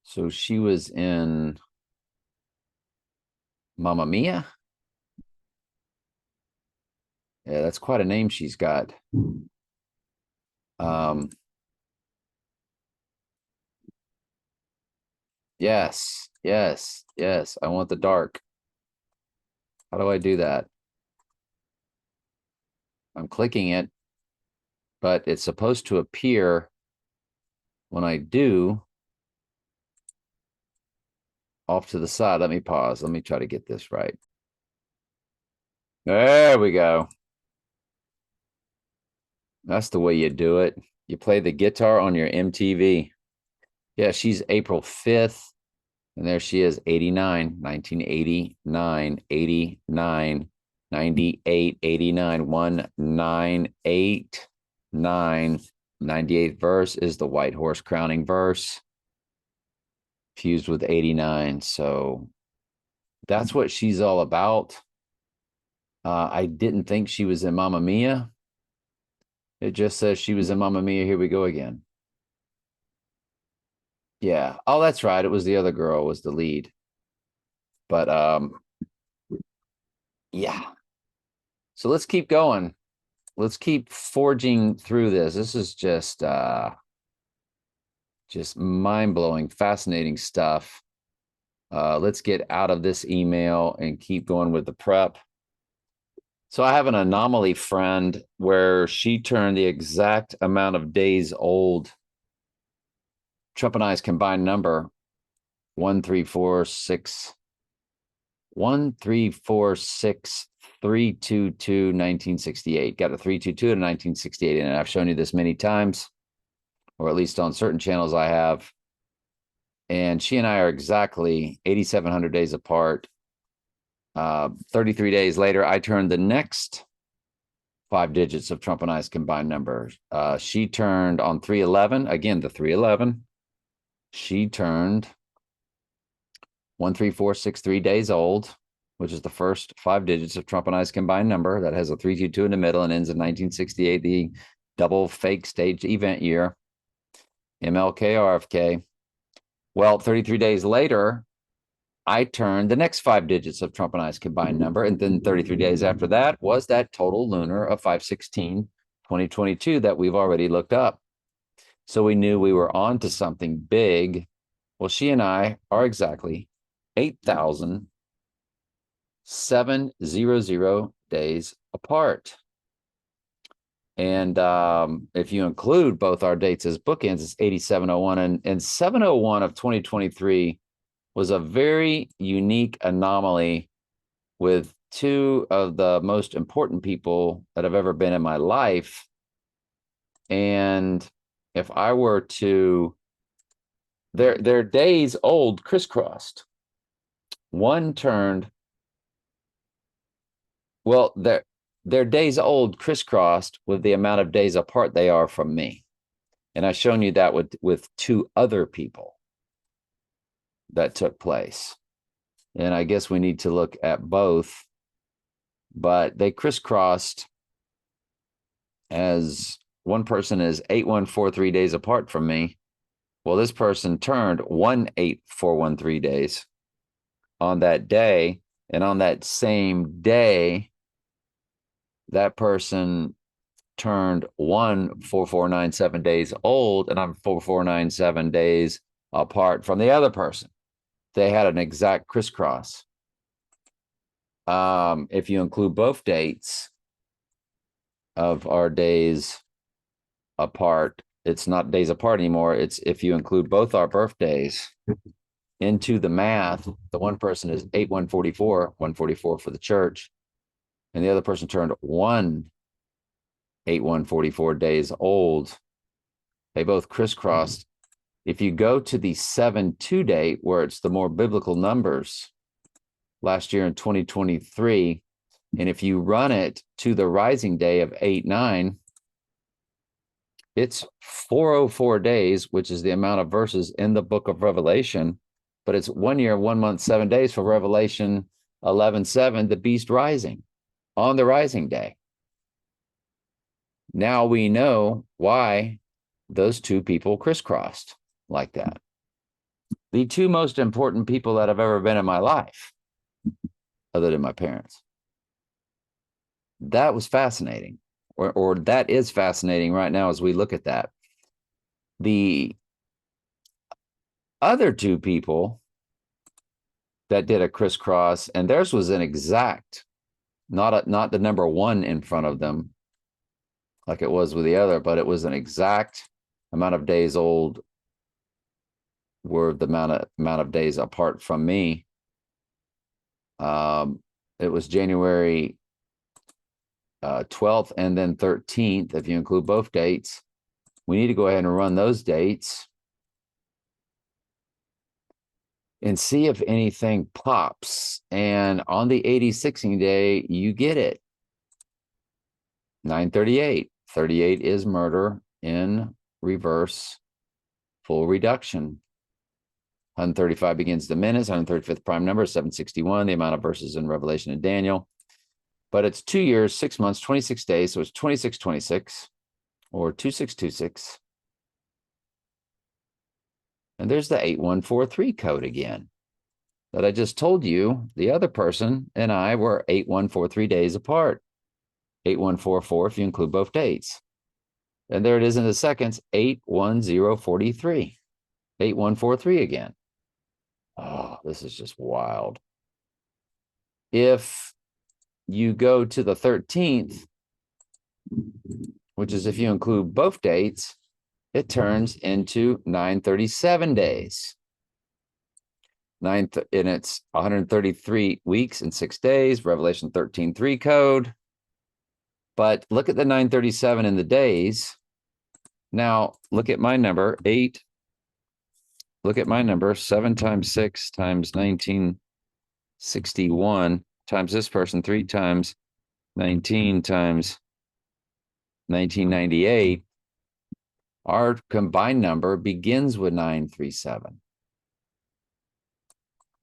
So she was in Mamma Mia. Yeah, that's quite a name she's got. Yes, yes, yes. I want the dark. How do I do that? I'm clicking it, but it's supposed to appear when I do off to the side. Let me pause. Let me try to get this right. There we go. That's the way you do it. You play the guitar on your MTV. Yeah, she's April 5th. And there she is, 89, 1989, 89, 98, 89, 198, 9, 98th verse is the White Horse Crowning verse, fused with 89. So that's what she's all about. I didn't think she was in Mamma Mia. It just says she was in Mamma Mia, Here We Go Again. Yeah. Oh, that's right. It was the other girl was the lead. But yeah. So let's keep going. Let's keep forging through this. This is just mind-blowing, fascinating stuff. Let's get out of this email and keep going with the prep. So I have an anomaly friend where she turned the exact amount of days old. Trump and I's combined number 1346322 1968. Got a 322 to 1968 in it. I've shown you this many times, or at least on certain channels I have. And she and I are exactly 8,700 days apart. 33 days later, I turned the next 5 digits of Trump and I's combined number. She turned on 3/11, again, the 3/11. She turned 13463 days old, which is the first 5 digits of Trump and I's combined number that has a 322 in the middle and ends in 1968, the double fake stage event year, MLK RFK. Well, 33 days later, I turned the next 5 digits of Trump and I's combined number. And then 33 days after that was that total lunar of 5/16/2022 that we've already looked up. So we knew we were on to something big. Well, she and I are exactly 8,700 days apart. And if you include both our dates as bookends, it's 8701. And 701 of 2023 was a very unique anomaly with 2 of the most important people that have ever been in my life. And if I were to, their days old crisscrossed. One turned, well, their days old crisscrossed with the amount of days apart they are from me. And I've shown you that with 2 other people that took place. And I guess we need to look at both but they crisscrossed, as one person is 8143 days apart from me. Well, this person turned 18413 days on that day. And on that same day, that person turned 14497 days old, and I'm 4497 days apart from the other person. They had an exact crisscross. If you include both dates of our days apart, it's not days apart anymore. It's if you include both our birthdays into the math, the one person is 8144, 144 for the church, and the other person turned 18144 days old. They both crisscrossed. If you go to the 7-2 date, where it's the more biblical numbers, last year in 2023, and if you run it to the rising day of 8-9, it's 404 days, which is the amount of verses in the book of Revelation, but it's 1 year, 1 month, 7 days for Revelation 11:7, the beast rising on the rising day. Now we know why those two people crisscrossed like that. The two most important people that have ever been in my life, other than my parents. That was fascinating, or that is fascinating right now as we look at that. The other two people that did a crisscross, and theirs was an exact, not the number one in front of them like it was with the other, but it was an exact amount of days old, were the amount of days apart from me. It was January 12th and then 13th, if you include both dates. We need to go ahead and run those dates and see if anything pops. And on the 86ing day, you get it. 938. 38 is murder in reverse, full reduction. 135 begins the minutes. 135th prime number is 761, the amount of verses in Revelation and Daniel. But it's 2 years, 6 months, 26 days. So it's 2626 or 2626. And there's the 8143 code again that I just told you. The other person and I were 8143 days apart. 8144 if you include both dates. And there it is in the seconds, 81043. 8143 again. Oh, this is just wild. If you go to the 13th, which is if you include both dates, it turns into 937 days. And it's 133 weeks and 6 days, Revelation 13:3 code. But look at the 937 in the days. Now, look at my number, 8. Look at my number, 7 times 6 times 1961 times this person, 3 times 19 times 1998. Our combined number begins with 937.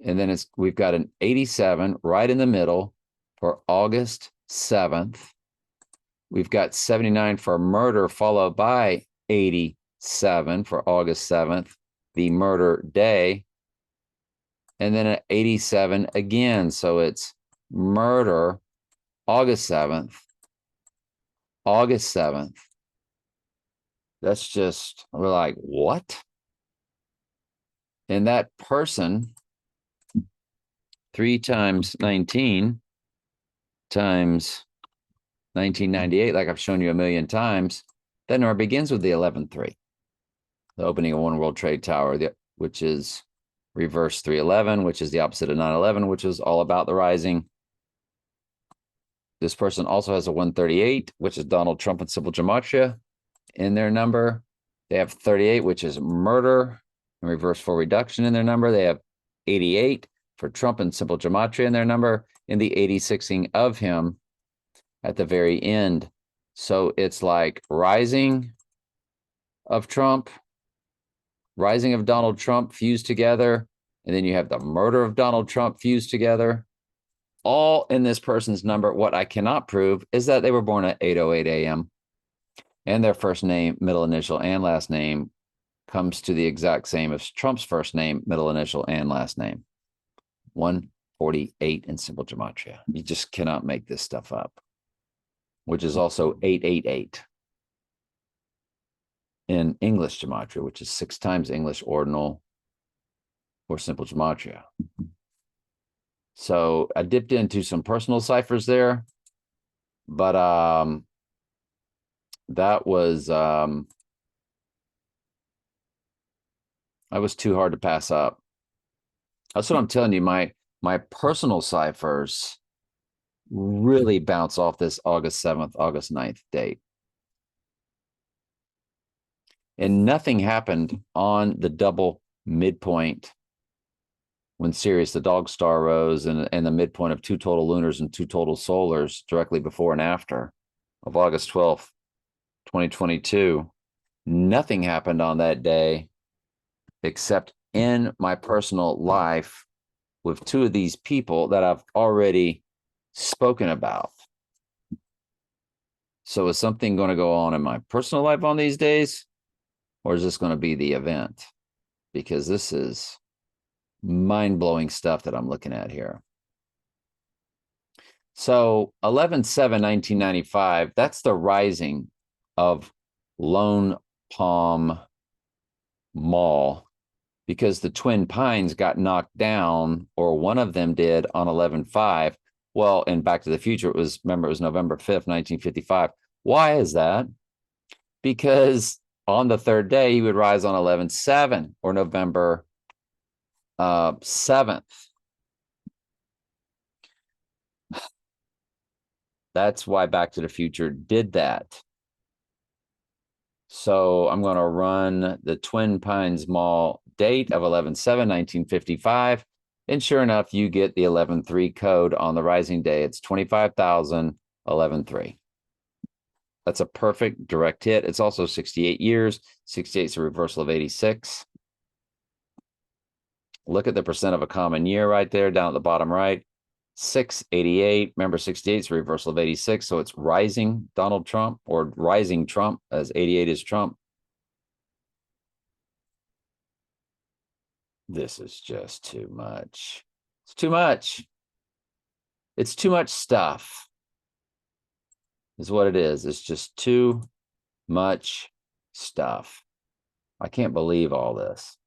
And then we've got an 87 right in the middle for August 7th. We've got 79 for murder, followed by 87 for August 7th, the murder day. And then an 87 again. So it's murder, August 7th, August 7th. That's just, we're like, what? And that person, 3 times 19 times 1998, like I've shown you a million times, that number begins with the 11-3, the opening of One World Trade Tower, which is reverse 311, which is the opposite of 9/11, which is all about the rising. This person also has a 138, which is Donald Trump and Simple Gematria in their number. They have 38, which is murder and reverse full reduction in their number. They have 88 for Trump and Simple Gematria in their number, in the 86ing of him at the very end. So it's like rising of Trump, rising of Donald Trump fused together, and then you have the murder of Donald Trump fused together. all in this person's number. What I cannot prove is that they were born at 8:08 a.m. and their first name, middle initial, and last name comes to the exact same as Trump's first name, middle initial, and last name. 148 in simple gematria. You just cannot make this stuff up, which is also 888 in English gematria, which is 6 times English ordinal or simple gematria. So I dipped into some personal ciphers there, but that was too hard to pass up. That's what I'm telling you. My personal ciphers really bounce off this August 7th, August 9th date. And nothing happened on the double midpoint when Sirius, the dog star, rose, and the midpoint of 2 total lunars and 2 total solars directly before and after of August 12th, 2022. Nothing happened on that day except in my personal life with 2 of these people that I've already spoken about. So is something going to go on in my personal life on these days, or is this going to be the event? Because this is mind-blowing stuff that I'm looking at here. So 11/7/1995, that's the rising of Lone Palm Mall, because the Twin Pines got knocked down, or one of them did, on 11/5. Well, in Back to the Future, it was November 5th, 1955. Why is that? Because on the 3rd day, he would rise on 11/7, or November 7th. That's why Back to the Future did that. So I'm going to run the Twin Pines Mall date of 11/7/1955. And sure enough, you get the 11/3 code on the rising day. It's 25,011.3. That's a perfect direct hit. It's also 68 years. 68 is a reversal of 86. Look at the percent of a common year right there down at the bottom right. 688. Remember, 68 is a reversal of 86. So it's rising Donald Trump, or rising Trump, as 88 is Trump. This is just too much. It's too much. It's too much stuff, is what it is. It's just too much stuff. I can't believe all this.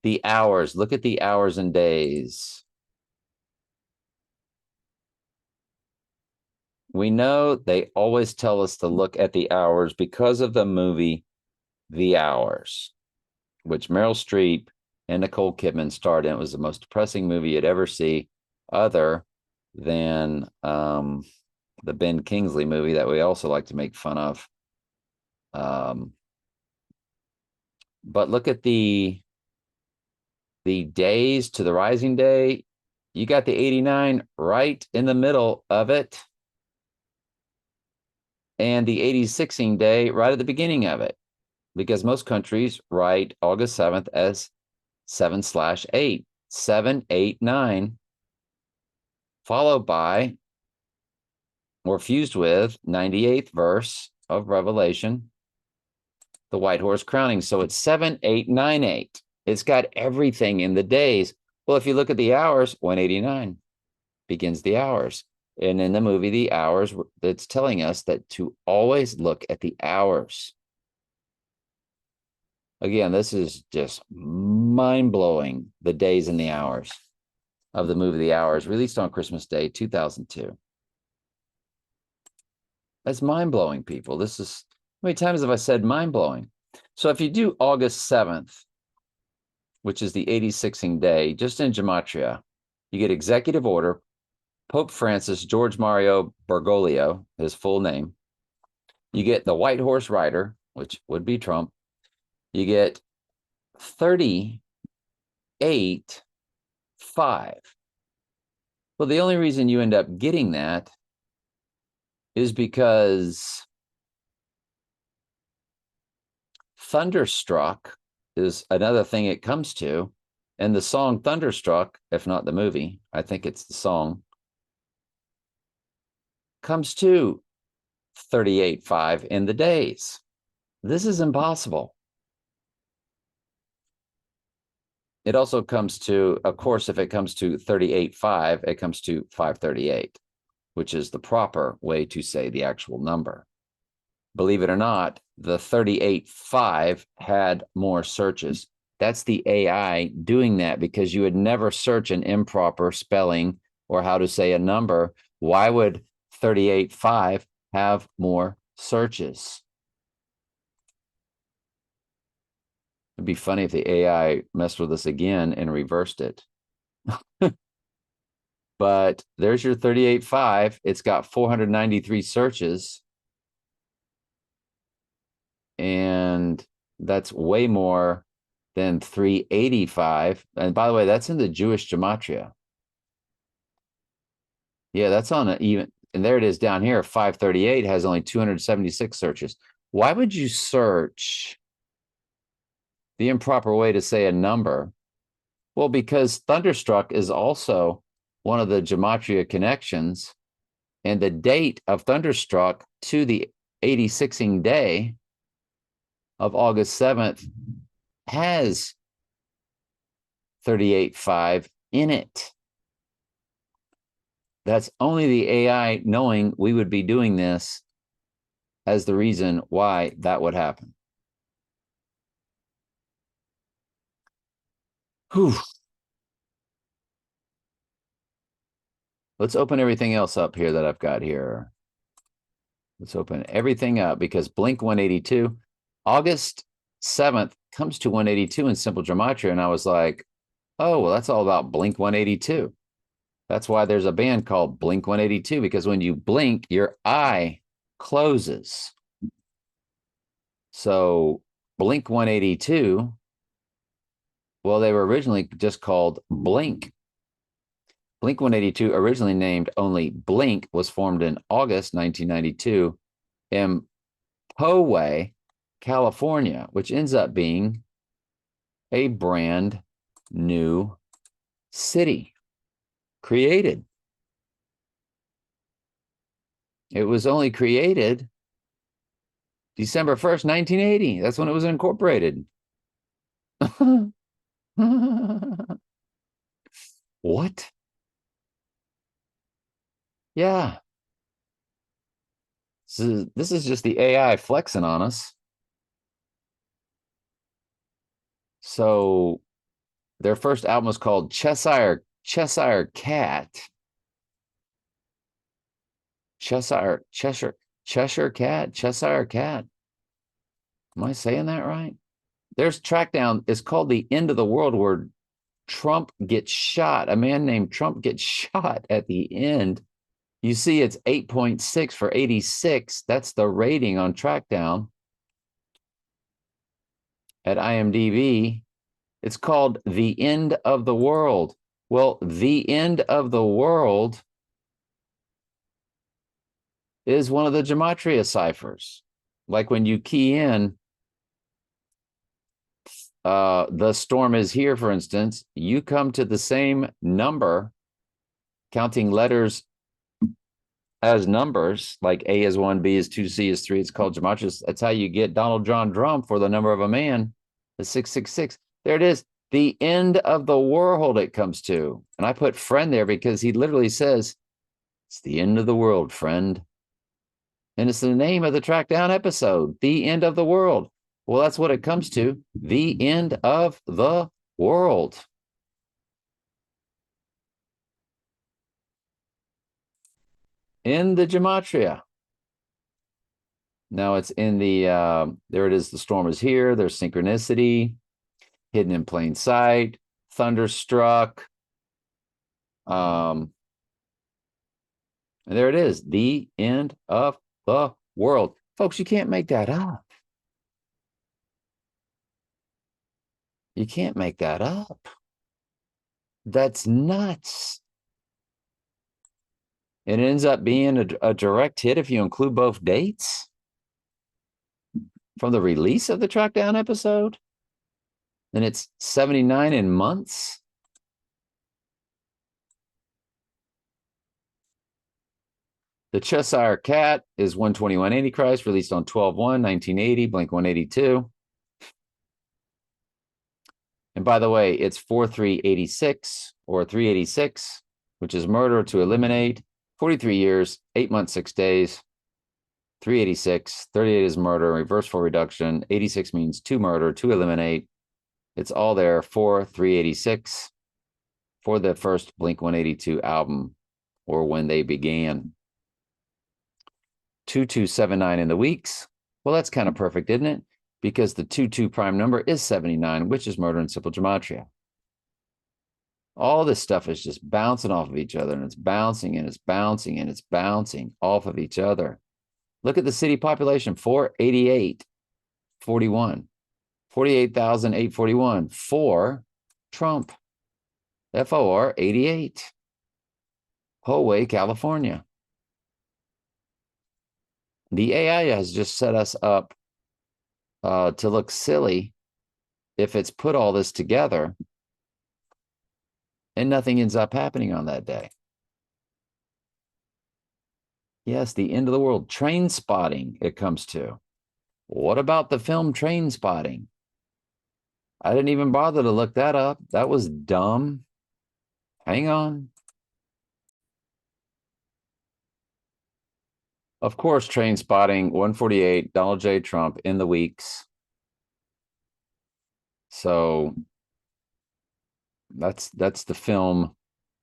The hours. Look at the hours and days. We know they always tell us to look at the hours because of the movie The Hours, which Meryl Streep and Nicole Kidman starred in. It was the most depressing movie you'd ever see, other than the Ben Kingsley movie that we also like to make fun of. But look at the days to the rising day. You got the 89 right in the middle of it, and the 86ing day right at the beginning of it, because most countries write August 7th as 7/8, 789, followed by, or fused with, 98th verse of Revelation, the white horse crowning. So it's 7/8/9/8. It's got everything in the days. Well, if you look at the hours, 189 begins the hours. And in the movie, The Hours, it's telling us that to always look at the hours. Again, this is just mind-blowing, the days and the hours of the movie The Hours, released on Christmas Day, 2002. That's mind-blowing, people. This is, how many times have I said mind-blowing? So if you do August 7th, which is the 86ing day, just in gematria, you get executive order, Pope Francis George Mario Bergoglio, his full name. You get the white horse rider, which would be Trump. You get 38/5. Well, the only reason you end up getting that is because Thunderstruck is another thing it comes to, And the song Thunderstruck, if not the movie, I think it's the song, comes to 38.5 in the days. This is impossible. It also comes to, of course, if it comes to 38.5, it comes to 538, which is the proper way to say the actual number. Believe it or not, the 38.5 had more searches. That's the AI doing that, because you would never search an improper spelling or how to say a number. Why would 38.5 have more searches? It'd be funny if the AI messed with us again and reversed it. But there's your 38.5. It's got 493 searches. And that's way more than 385. And by the way, that's in the Jewish gematria. Yeah, that's on an even, and there it is down here. 538 has only 276 searches. Why would you search the improper way to say a number? Well, because Thunderstruck is also one of the gematria connections, and the date of Thunderstruck to the 86ing day of August 7th has 38.5 in it. That's only the AI knowing we would be doing this as the reason why that would happen. Whew. Let's open everything else up here that I've got here. Let's open everything up, because Blink 182, August 7th comes to 182 in simple gematria. And I was like, oh, well, that's all about Blink 182. That's why there's a band called Blink 182, because when you blink, your eye closes. So Blink 182, well, they were originally just called Blink. Blink 182, originally named only Blink, was formed in August 1992 in Poway, California, which ends up being a brand new city created. It was only created December 1st, 1980. That's when it was incorporated. What? Yeah. So this is just the AI flexing on us. So their first album was called Cheshire Cat. Cheshire Cat. Am I saying that right? There's Trackdown. It's called The End of the World, where Trump gets shot. A man named Trump gets shot at the end. You see, it's 8.6 for 86. That's the rating on Trackdown at IMDb. It's called The End of the World. Well, The End of the World is one of the gematria ciphers. Like when you key in the storm is here, for instance, you come to the same number, counting letters as numbers, like A is 1, B is 2, C is 3. It's called gematria. That's how you get Donald John Trump for the number of a man, the 666. There it is. The end of the world it comes to. And I put friend there because he literally says, it's the end of the world, friend. And it's the name of the Trackdown episode, The End of the World. Well, that's what it comes to, the end of the world. In the gematria. Now it's in the, there it is, the storm is here, there's synchronicity, hidden in plain sight, thunderstruck. And there it is, the end of the world. Folks, you can't make that up. You can't make that up. That's nuts. It ends up being a direct hit if you include both dates from the release of the Trackdown episode. Then it's 79 in months. The Cheshire Cat is 121 Antichrist, released on 12/1/1980, Blink-182. And by the way, it's 4386 or 386, which is murder to eliminate. 43 years, 8 months, 6 days. 386, 38 is murder, reverse for reduction. 86 means to murder, to eliminate. It's all there for 386 for the first Blink-182 album, or when they began. 2279 in the weeks. Well, that's kind of perfect, isn't it? Because the 22 prime number is 79, which is murder in simple gematria. All this stuff is just bouncing off of each other, and it's bouncing and it's bouncing and it's bouncing off of each other. Look at the city population, 488,41. 48,841 for Trump. FOR 88. Poway, California. The AI has just set us up to look silly if it's put all this together and nothing ends up happening on that day. Yes, the end of the world. Train spotting it comes to. What about the film Train Spotting? I didn't even bother to look that up. That was dumb. Hang on. Of course, Train Spotting, 148, Donald J. Trump in the weeks. So that's the film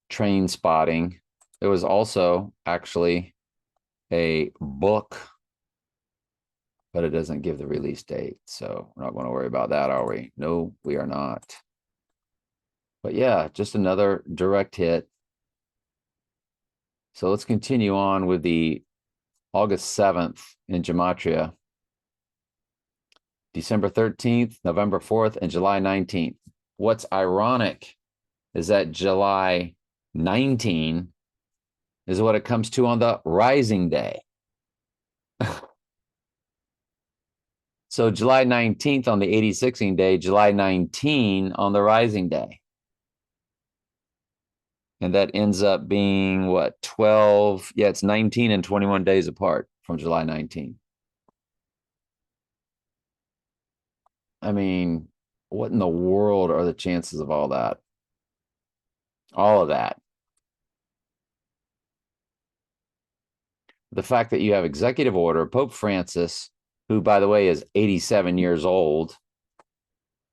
Train Spotting. There was also actually a book, but it doesn't give the release date. So we're not going to worry about that, are we? No, we are not. But yeah, just another direct hit. So let's continue on with the August 7th in Gematria, December 13th, November 4th, and July 19th. What's ironic is that July 19 is what it comes to on the rising day. So July 19th on the 86ing day, July 19 on the rising day. And that ends up being what, 12? Yeah, it's 19 and 21 days apart from July 19. I mean, what in the world are the chances of all that? All of that. The fact that you have executive order, Pope Francis, who, by the way, is 87 years old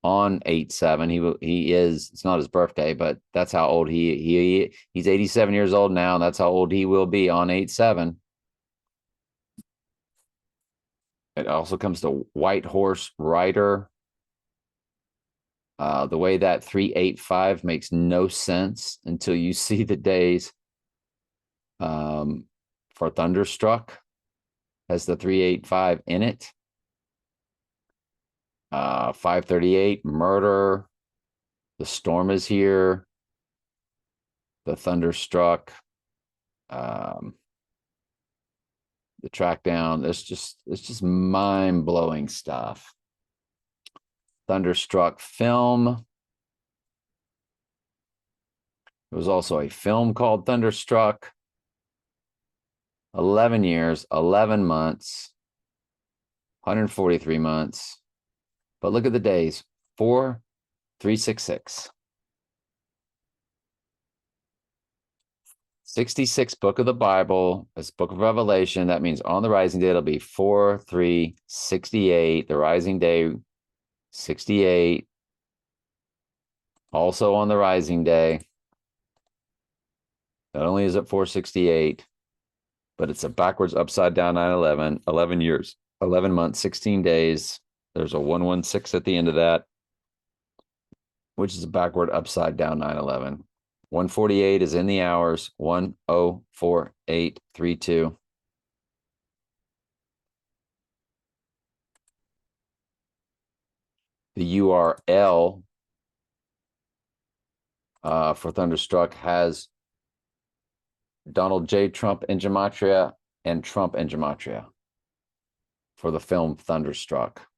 on 8/7. He is, it's not his birthday, but that's how old he's 87 years old now, and that's how old he will be on 8/7. It also comes to White Horse Rider. The way that 385 makes no sense until you see the days for Thunderstruck has the 385 in it. 538, Murder. The Storm is here. The Thunderstruck. The Track Down. It's just mind-blowing stuff. Thunderstruck film. There was also a film called Thunderstruck. 11 years, 11 months, 143 months. But look at the days, 4/366. 66 book of the Bible, it's book of Revelation. That means on the rising day, it'll be 4/368. The rising day, 68. Also on the rising day. Not only is it 4/68, but it's a backwards upside down 9/11, 11 years, 11 months, 16 days. There's a 116 at the end of that, which is a backward upside down 9/11. 148 is in the hours, 104832. The URL for Thunderstruck has Donald J. Trump in Gematria and Trump in Gematria for the film Thunderstruck.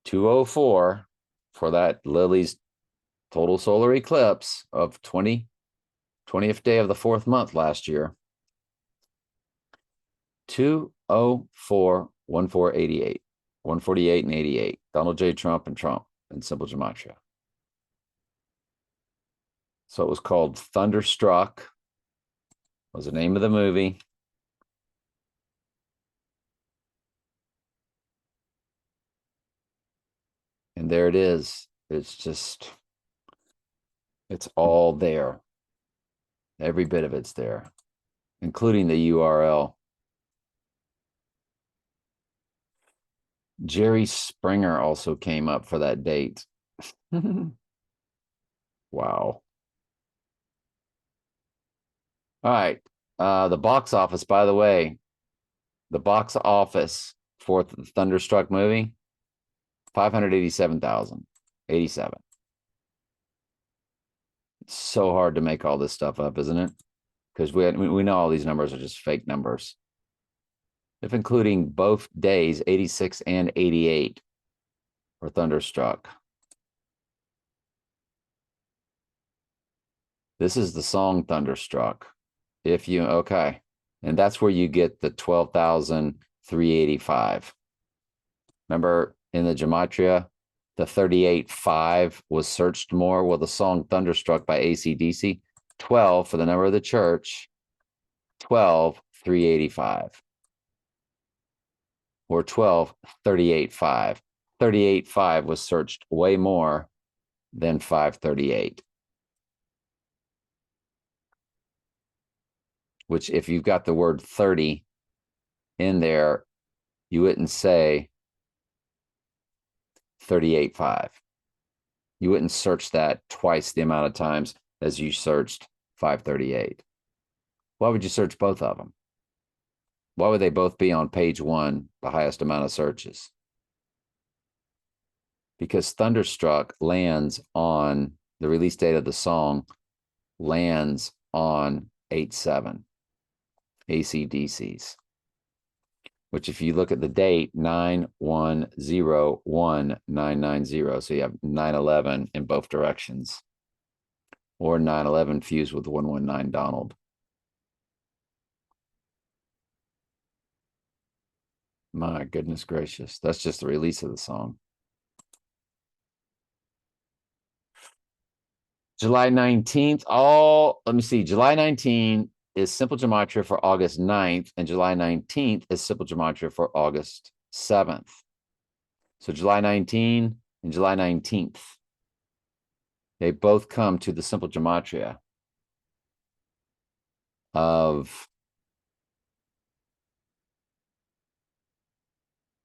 204 for that Lily's total solar eclipse of 20th day of the 4th month last year. 204 1488 148 and 88. Donald J. Trump and Simple Gematria. So it was called Thunderstruck, was the name of the movie. And there it is. It's all there. Every bit of it's there, including the URL. Jerry Springer also came up for that date. Wow. All right. The box office, by the way, the box office for the Thunderstruck movie, 587,087. It's so hard to make all this stuff up, isn't it? Because we know all these numbers are just fake numbers. If including both days, 86 and 88 for Thunderstruck. This is the song Thunderstruck. Okay. And that's where you get the 12,385. Remember in the Gematria, the 38.5 was searched more. Well, the song Thunderstruck by AC/DC, 12 for the number of the church, 12,385. Or 12,38.5. 38.5 was searched way more than 538. Which, if you've got the word 30 in there, you wouldn't say 38.5. You wouldn't search that twice the amount of times as you searched 538. Why would you search both of them? Why would they both be on page 1, the highest amount of searches? Because Thunderstruck lands on the release date of the song, lands on 8/7, AC/DC's. Which, if you look at the date, 9/1/01/990, so you have 9/11 in both directions, or 9/11 fused with 119 Donald. My goodness gracious, that's just the release of the song. July 19th, let me see, July 19th is Simple Gematria for August 9th, and July 19th is Simple Gematria for August 7th. So July 19 and July 19th, they both come to the Simple Gematria of,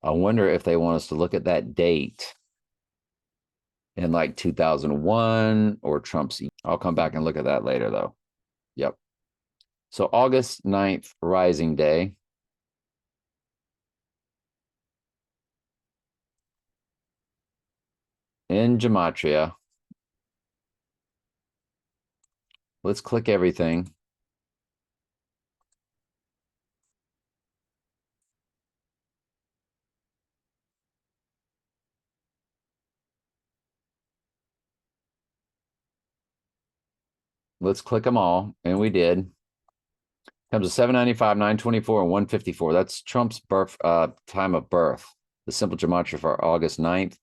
I wonder if they want us to look at that date in like 2001 or Trump's. I'll come back and look at that later, though. Yep. So August 9th, Rising Day. In Gematria. Let's click everything. Let's click them all, and we did. Comes to 795, 924, and 154. That's Trump's time of birth. The Simple Gematria for August 9th,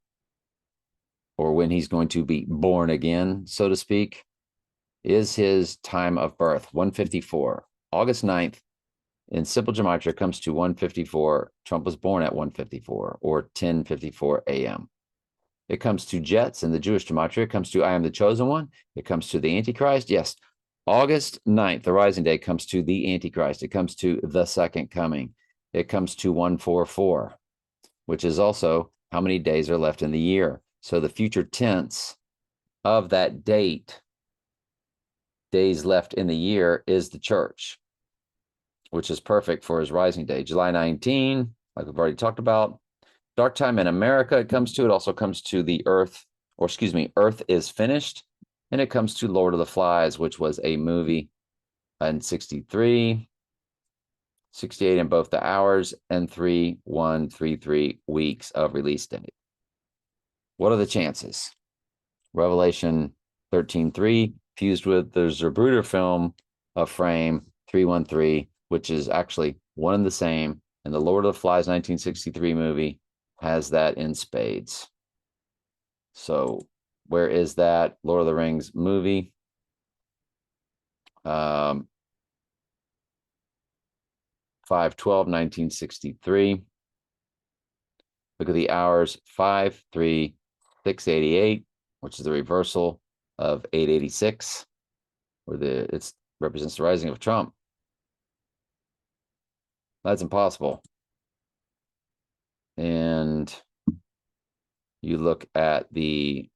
or when he's going to be born again, so to speak, is his time of birth, 154. August 9th in Simple Gematria comes to 154. Trump was born at 154 or 10:54 a.m. It comes to Jets in the Jewish Gematria. It comes to I am the chosen one. It comes to the Antichrist. Yes, August 9th, the rising day, comes to the Antichrist. It comes to the second coming. It comes to 144, which is also how many days are left in the year. So the future tense of that date, days left in the year, is the church, which is perfect for his rising day. July 19, like we've already talked about. Dark Time in America, it comes to. It also comes to the Earth, or excuse me, Earth is Finished. And it comes to Lord of the Flies, which was a movie in 63, 68 in both the hours, and 3133 weeks of release date. What are the chances? Revelation 13:3 fused with the Zapruder film of frame 313, which is actually one and the same. And the Lord of the Flies 1963 movie has that in spades. So where is that Lord of the Rings movie? 5/12, 1963. Look at the hours, 5/3, 688, which is the reversal of 886, where it represents the rising of Trump. That's impossible. And you look at the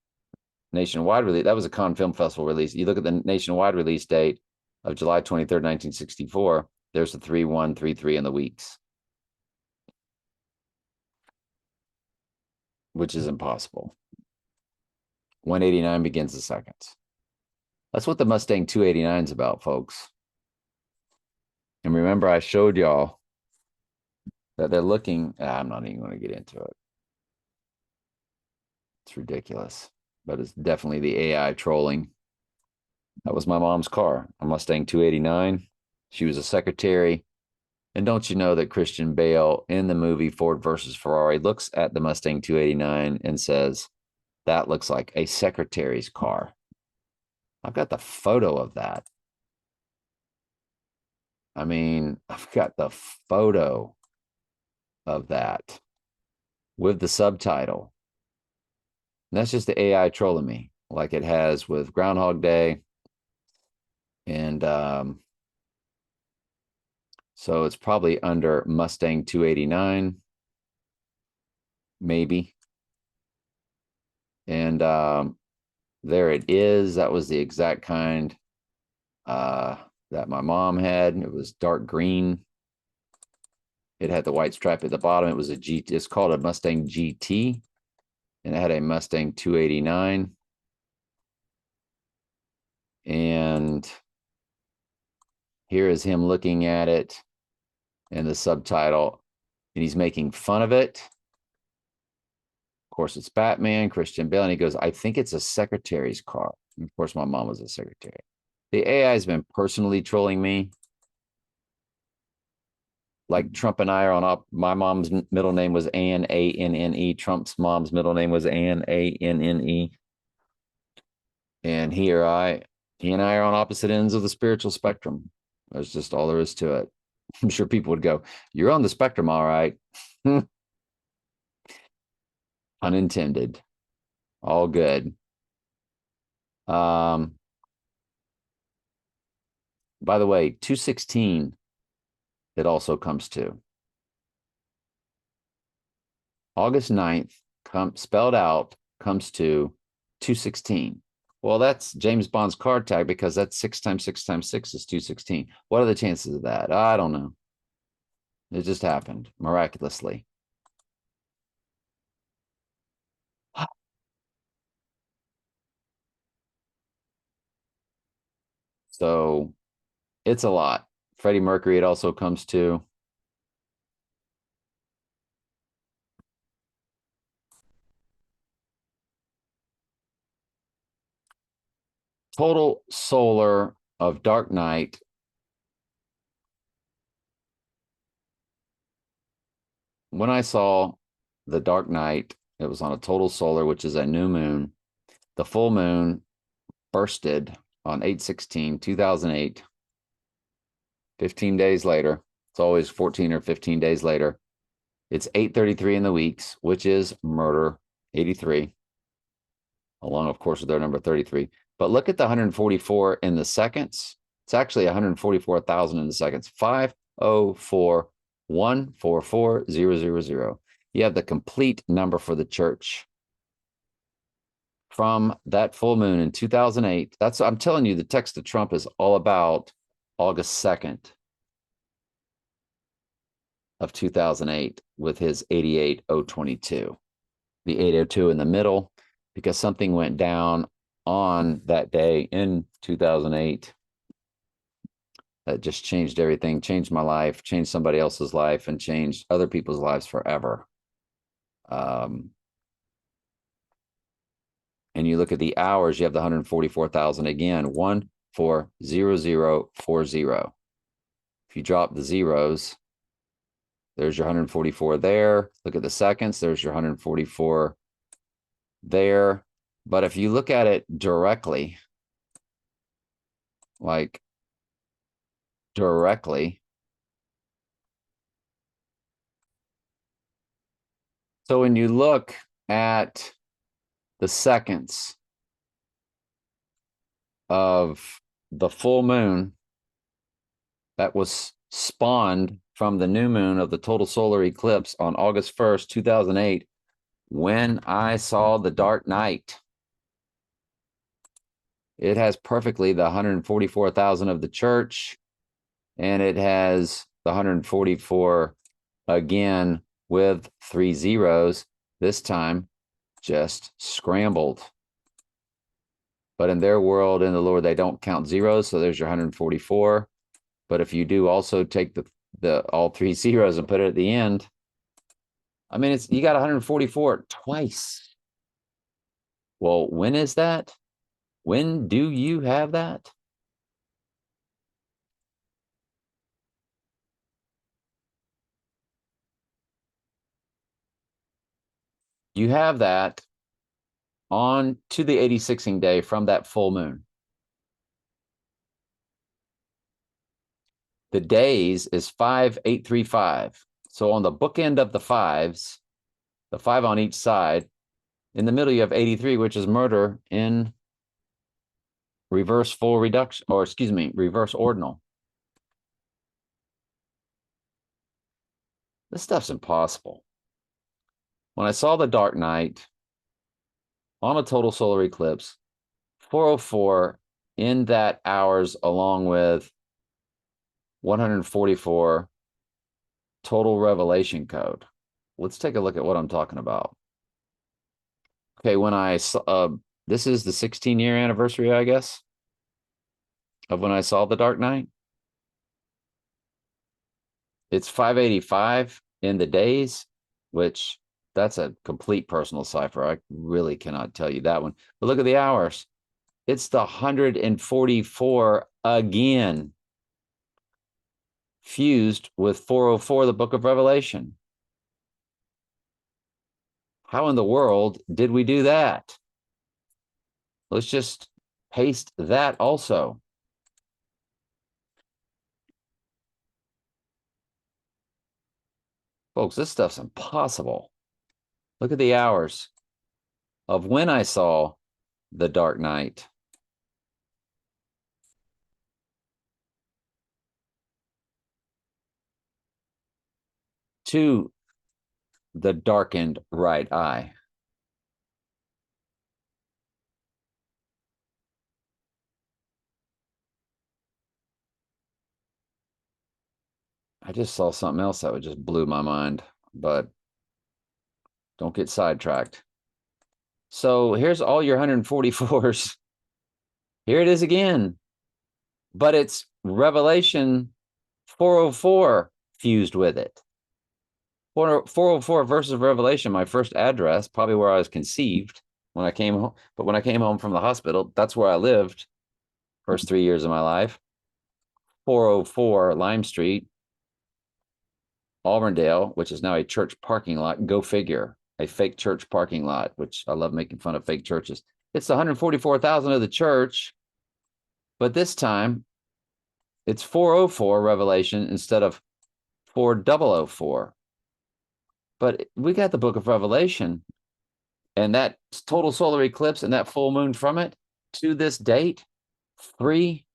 nationwide release. That was a Cannes Film Festival release. You look at the nationwide release date of July 23rd, 1964. There's the 3/1, 3/3 in the weeks, which is impossible. 189 begins the seconds. That's what the Mustang 289 is about, folks. And remember, I showed y'all that they're looking. I'm not even going to get into it. It's ridiculous, but it's definitely the AI trolling. That was my mom's car, a Mustang 289. She was a secretary. And don't you know that Christian Bale in the movie Ford versus Ferrari looks at the Mustang 289 and says, that looks like a secretary's car. I've got the photo of that. I mean, I've got the photo of that with the subtitle. And that's just the AI trolling me, like it has with Groundhog Day. And so it's probably under Mustang 289, maybe. And there it is. That was the exact kind that my mom had. It was dark green. It had the white stripe at the bottom. It was a GT. It's called a Mustang GT, and it had a Mustang 289. And here is him looking at it and the subtitle, and he's making fun of it. Of course, it's Batman, Christian Bale, and he goes, I think it's a secretary's car. And of course, my mom was a secretary. The AI has been personally trolling me. Like Trump and I are on my mom's middle name was Anne, A-N-N-E. Trump's mom's middle name was Anne, A-N-N-E. And he and I are on opposite ends of the spiritual spectrum. That's just all there is to it. I'm sure people would go, you're on the spectrum, all right. Unintended. All good. By the way, 216, it also comes to. August 9th, spelled out, comes to 216. Well, that's James Bond's card tag because that's 6 times 6 times 6 is 216. What are the chances of that? I don't know. It just happened miraculously. So it's a lot. Freddie Mercury, it also comes to. Total solar of Dark Knight. When I saw the Dark Knight, it was on a total solar, which is a new moon. The full moon bursted on 8/16/2008. 15 days later. It's always 14 or 15 days later. It's 8:33 in the weeks, which is murder 83, along, of course, with their number 33. But look at the 144 in the seconds. It's actually 144,000 in the seconds. 504,144,000. You have the complete number for the church from that full moon in 2008. I'm telling you, the text of Trump is all about August 2nd of 2008 with his 88,022. The 802 in the middle, because something went down on that day in 2008 that just changed everything, changed my life, changed somebody else's life, and changed other people's lives forever. and you look at the hours, you have the 144,000 again, 140040. If you drop the zeros, there's your 144 there. Look at the seconds, there's your 144 there. But if you look at it directly, like directly, so when you look at the seconds of the full moon that was spawned from the new moon of the total solar eclipse on August 1st, 2008, when I saw the dark night, it has perfectly the 144,000 of the church, and it has the 144 again with 3 zeros, this time just scrambled. But in their world, in the Lord, they don't count zeros, so there's your 144. But if you do also take the all 3 zeros and put it at the end, I mean, you got 144 twice. Well, when is that? When do you have that? You have that on to the 86ing day from that full moon. The days is 5835. So on the bookend of the fives, the 5 on each side, in the middle you have 83, which is murder in reverse full reduction, or excuse me, reverse ordinal. This stuff's impossible. When I saw the dark night on a total solar eclipse, 404 in that hours, along with 144 total revelation code. Let's take a look at what I'm talking about. Okay, when I saw, this is the 16-year anniversary, I guess, of when I saw the dark night. It's 585 in the days, which that's a complete personal cipher. I really cannot tell you that one. But look at the hours. It's the 144 again, fused with 404, the book of Revelation. How in the world did we do that? Let's just paste that also. Folks, this stuff's impossible. Look at the hours of when I saw the dark night. To the darkened right eye. I just saw something else that just blew my mind, but don't get sidetracked. So here's all your 144s. Here it is again, but it's Revelation 404 fused with it. 404 verses of Revelation, my first address, probably where I was conceived when I came home. But when I came home from the hospital, that's where I lived first 3 years of my life. 404 Lime Street, Auburndale, which is now a church parking lot. Go figure, a fake church parking lot, which I love making fun of fake churches. It's the 144,000 of the church, but this time it's 404 Revelation instead of 4004. But we got the book of Revelation, and that total solar eclipse and that full moon from it to this date, 3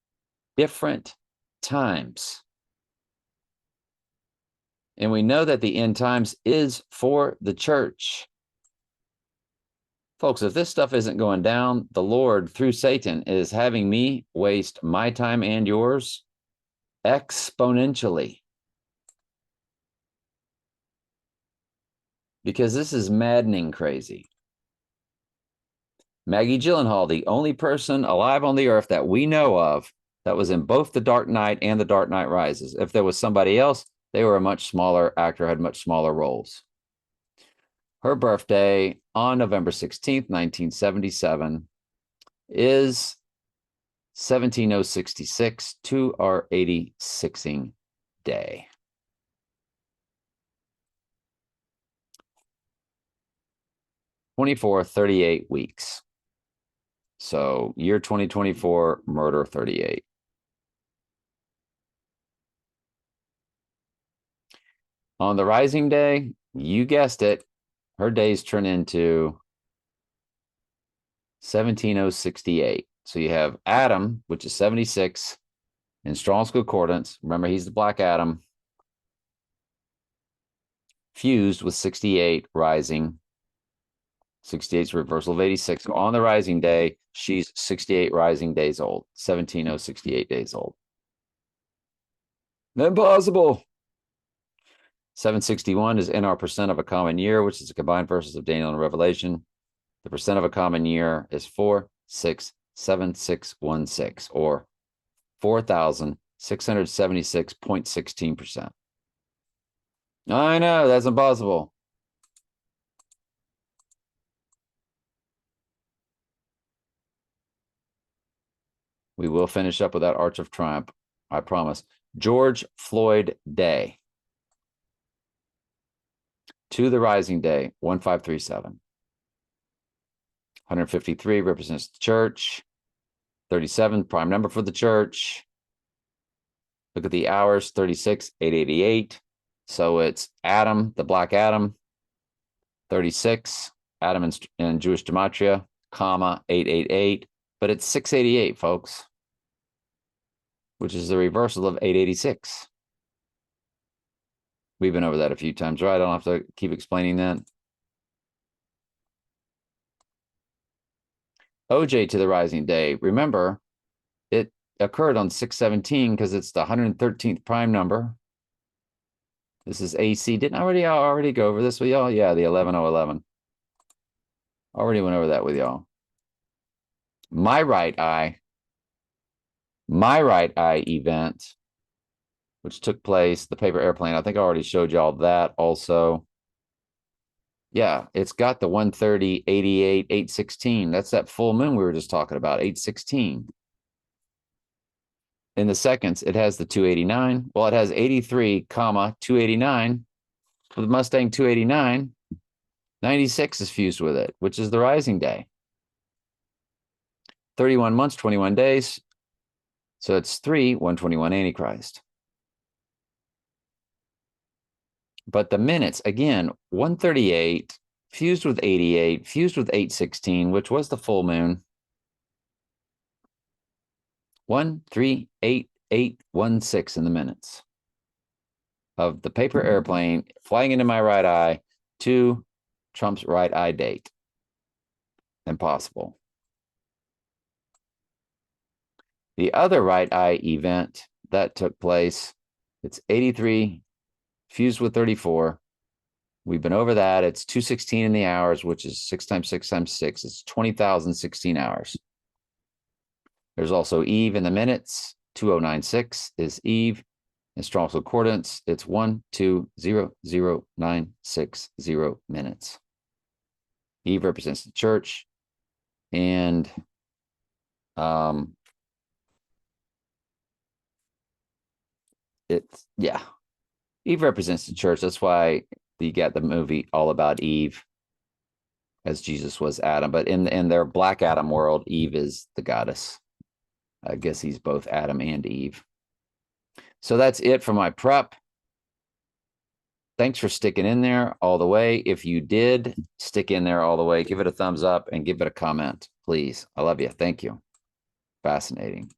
different times. And we know that the end times is for the church. Folks, if this stuff isn't going down, the Lord, through Satan, is having me waste my time and yours exponentially. Because this is maddening crazy. Maggie Gyllenhaal, the only person alive on the earth that we know of that was in both The Dark Knight and The Dark Knight Rises. If there was somebody else, they were a much smaller actor, had much smaller roles. Her birthday on November 16th, 1977 is 17066 to our 86ing day. (24 38 weeks). So year 2024, murder 38. On the rising day, you guessed it, her days turn into 17068. So you have Adam, which is 76 in Strong's Concordance. Remember, he's the Black Adam. Fused with 68 rising. 68 is reversal of 86. So on the rising day, she's 68 rising days old. 17068 days old. Impossible. 761 is in our percent of a common year, which is the combined verses of Daniel and Revelation. The percent of a common year is 4,67616, or 4,676.16%. I know, that's impossible. We will finish up with that Arch of Triumph, I promise. George Floyd Day. To the rising day, 1537. 153 represents the church. 37, prime number for the church. Look at the hours, 36, 888. So it's Adam, the Black Adam. 36, Adam in Jewish gematria, comma, 888. But it's 688, folks, which is the reversal of 886. We've been over that a few times, right? I don't have to keep explaining that. OJ to the rising day. Remember, it occurred on 6/17 because it's the 113th prime number. This is AC. Didn't I already go over this with y'all? Yeah, the 11011. Already went over that with y'all. My right eye event, which took place, the paper airplane. I think I already showed y'all that also. Yeah, it's got the 130, 88, 816. That's that full moon we were just talking about, 816. In the seconds, it has the 289. Well, it has 83, 289. With Mustang 289, 96 is fused with it, which is the rising day. 31 months, 21 days. So it's 121 Antichrist. But the minutes, again, 138, fused with 88, fused with 816, which was the full moon. 138816 in the minutes of the paper airplane flying into my right eye to Trump's right eye date. Impossible. The other right eye event that took place, it's 83 fused with 34. We've been over that. It's 216 in the hours, which is 6 times 6 times 6. It's 20,016 hours. There's also Eve in the minutes. 2096 is Eve. In Strong's Concordance, it's 1200,960 minutes. Eve represents the church. And it's, yeah. Eve represents the church. That's why you got the movie all about Eve, as Jesus was Adam. But in their Black Adam world, Eve is the goddess. I guess he's both Adam and Eve. So that's it for my prep. Thanks for sticking in there all the way. If you did stick in there all the way, give it a thumbs up and give it a comment, please. I love you. Thank you. Fascinating.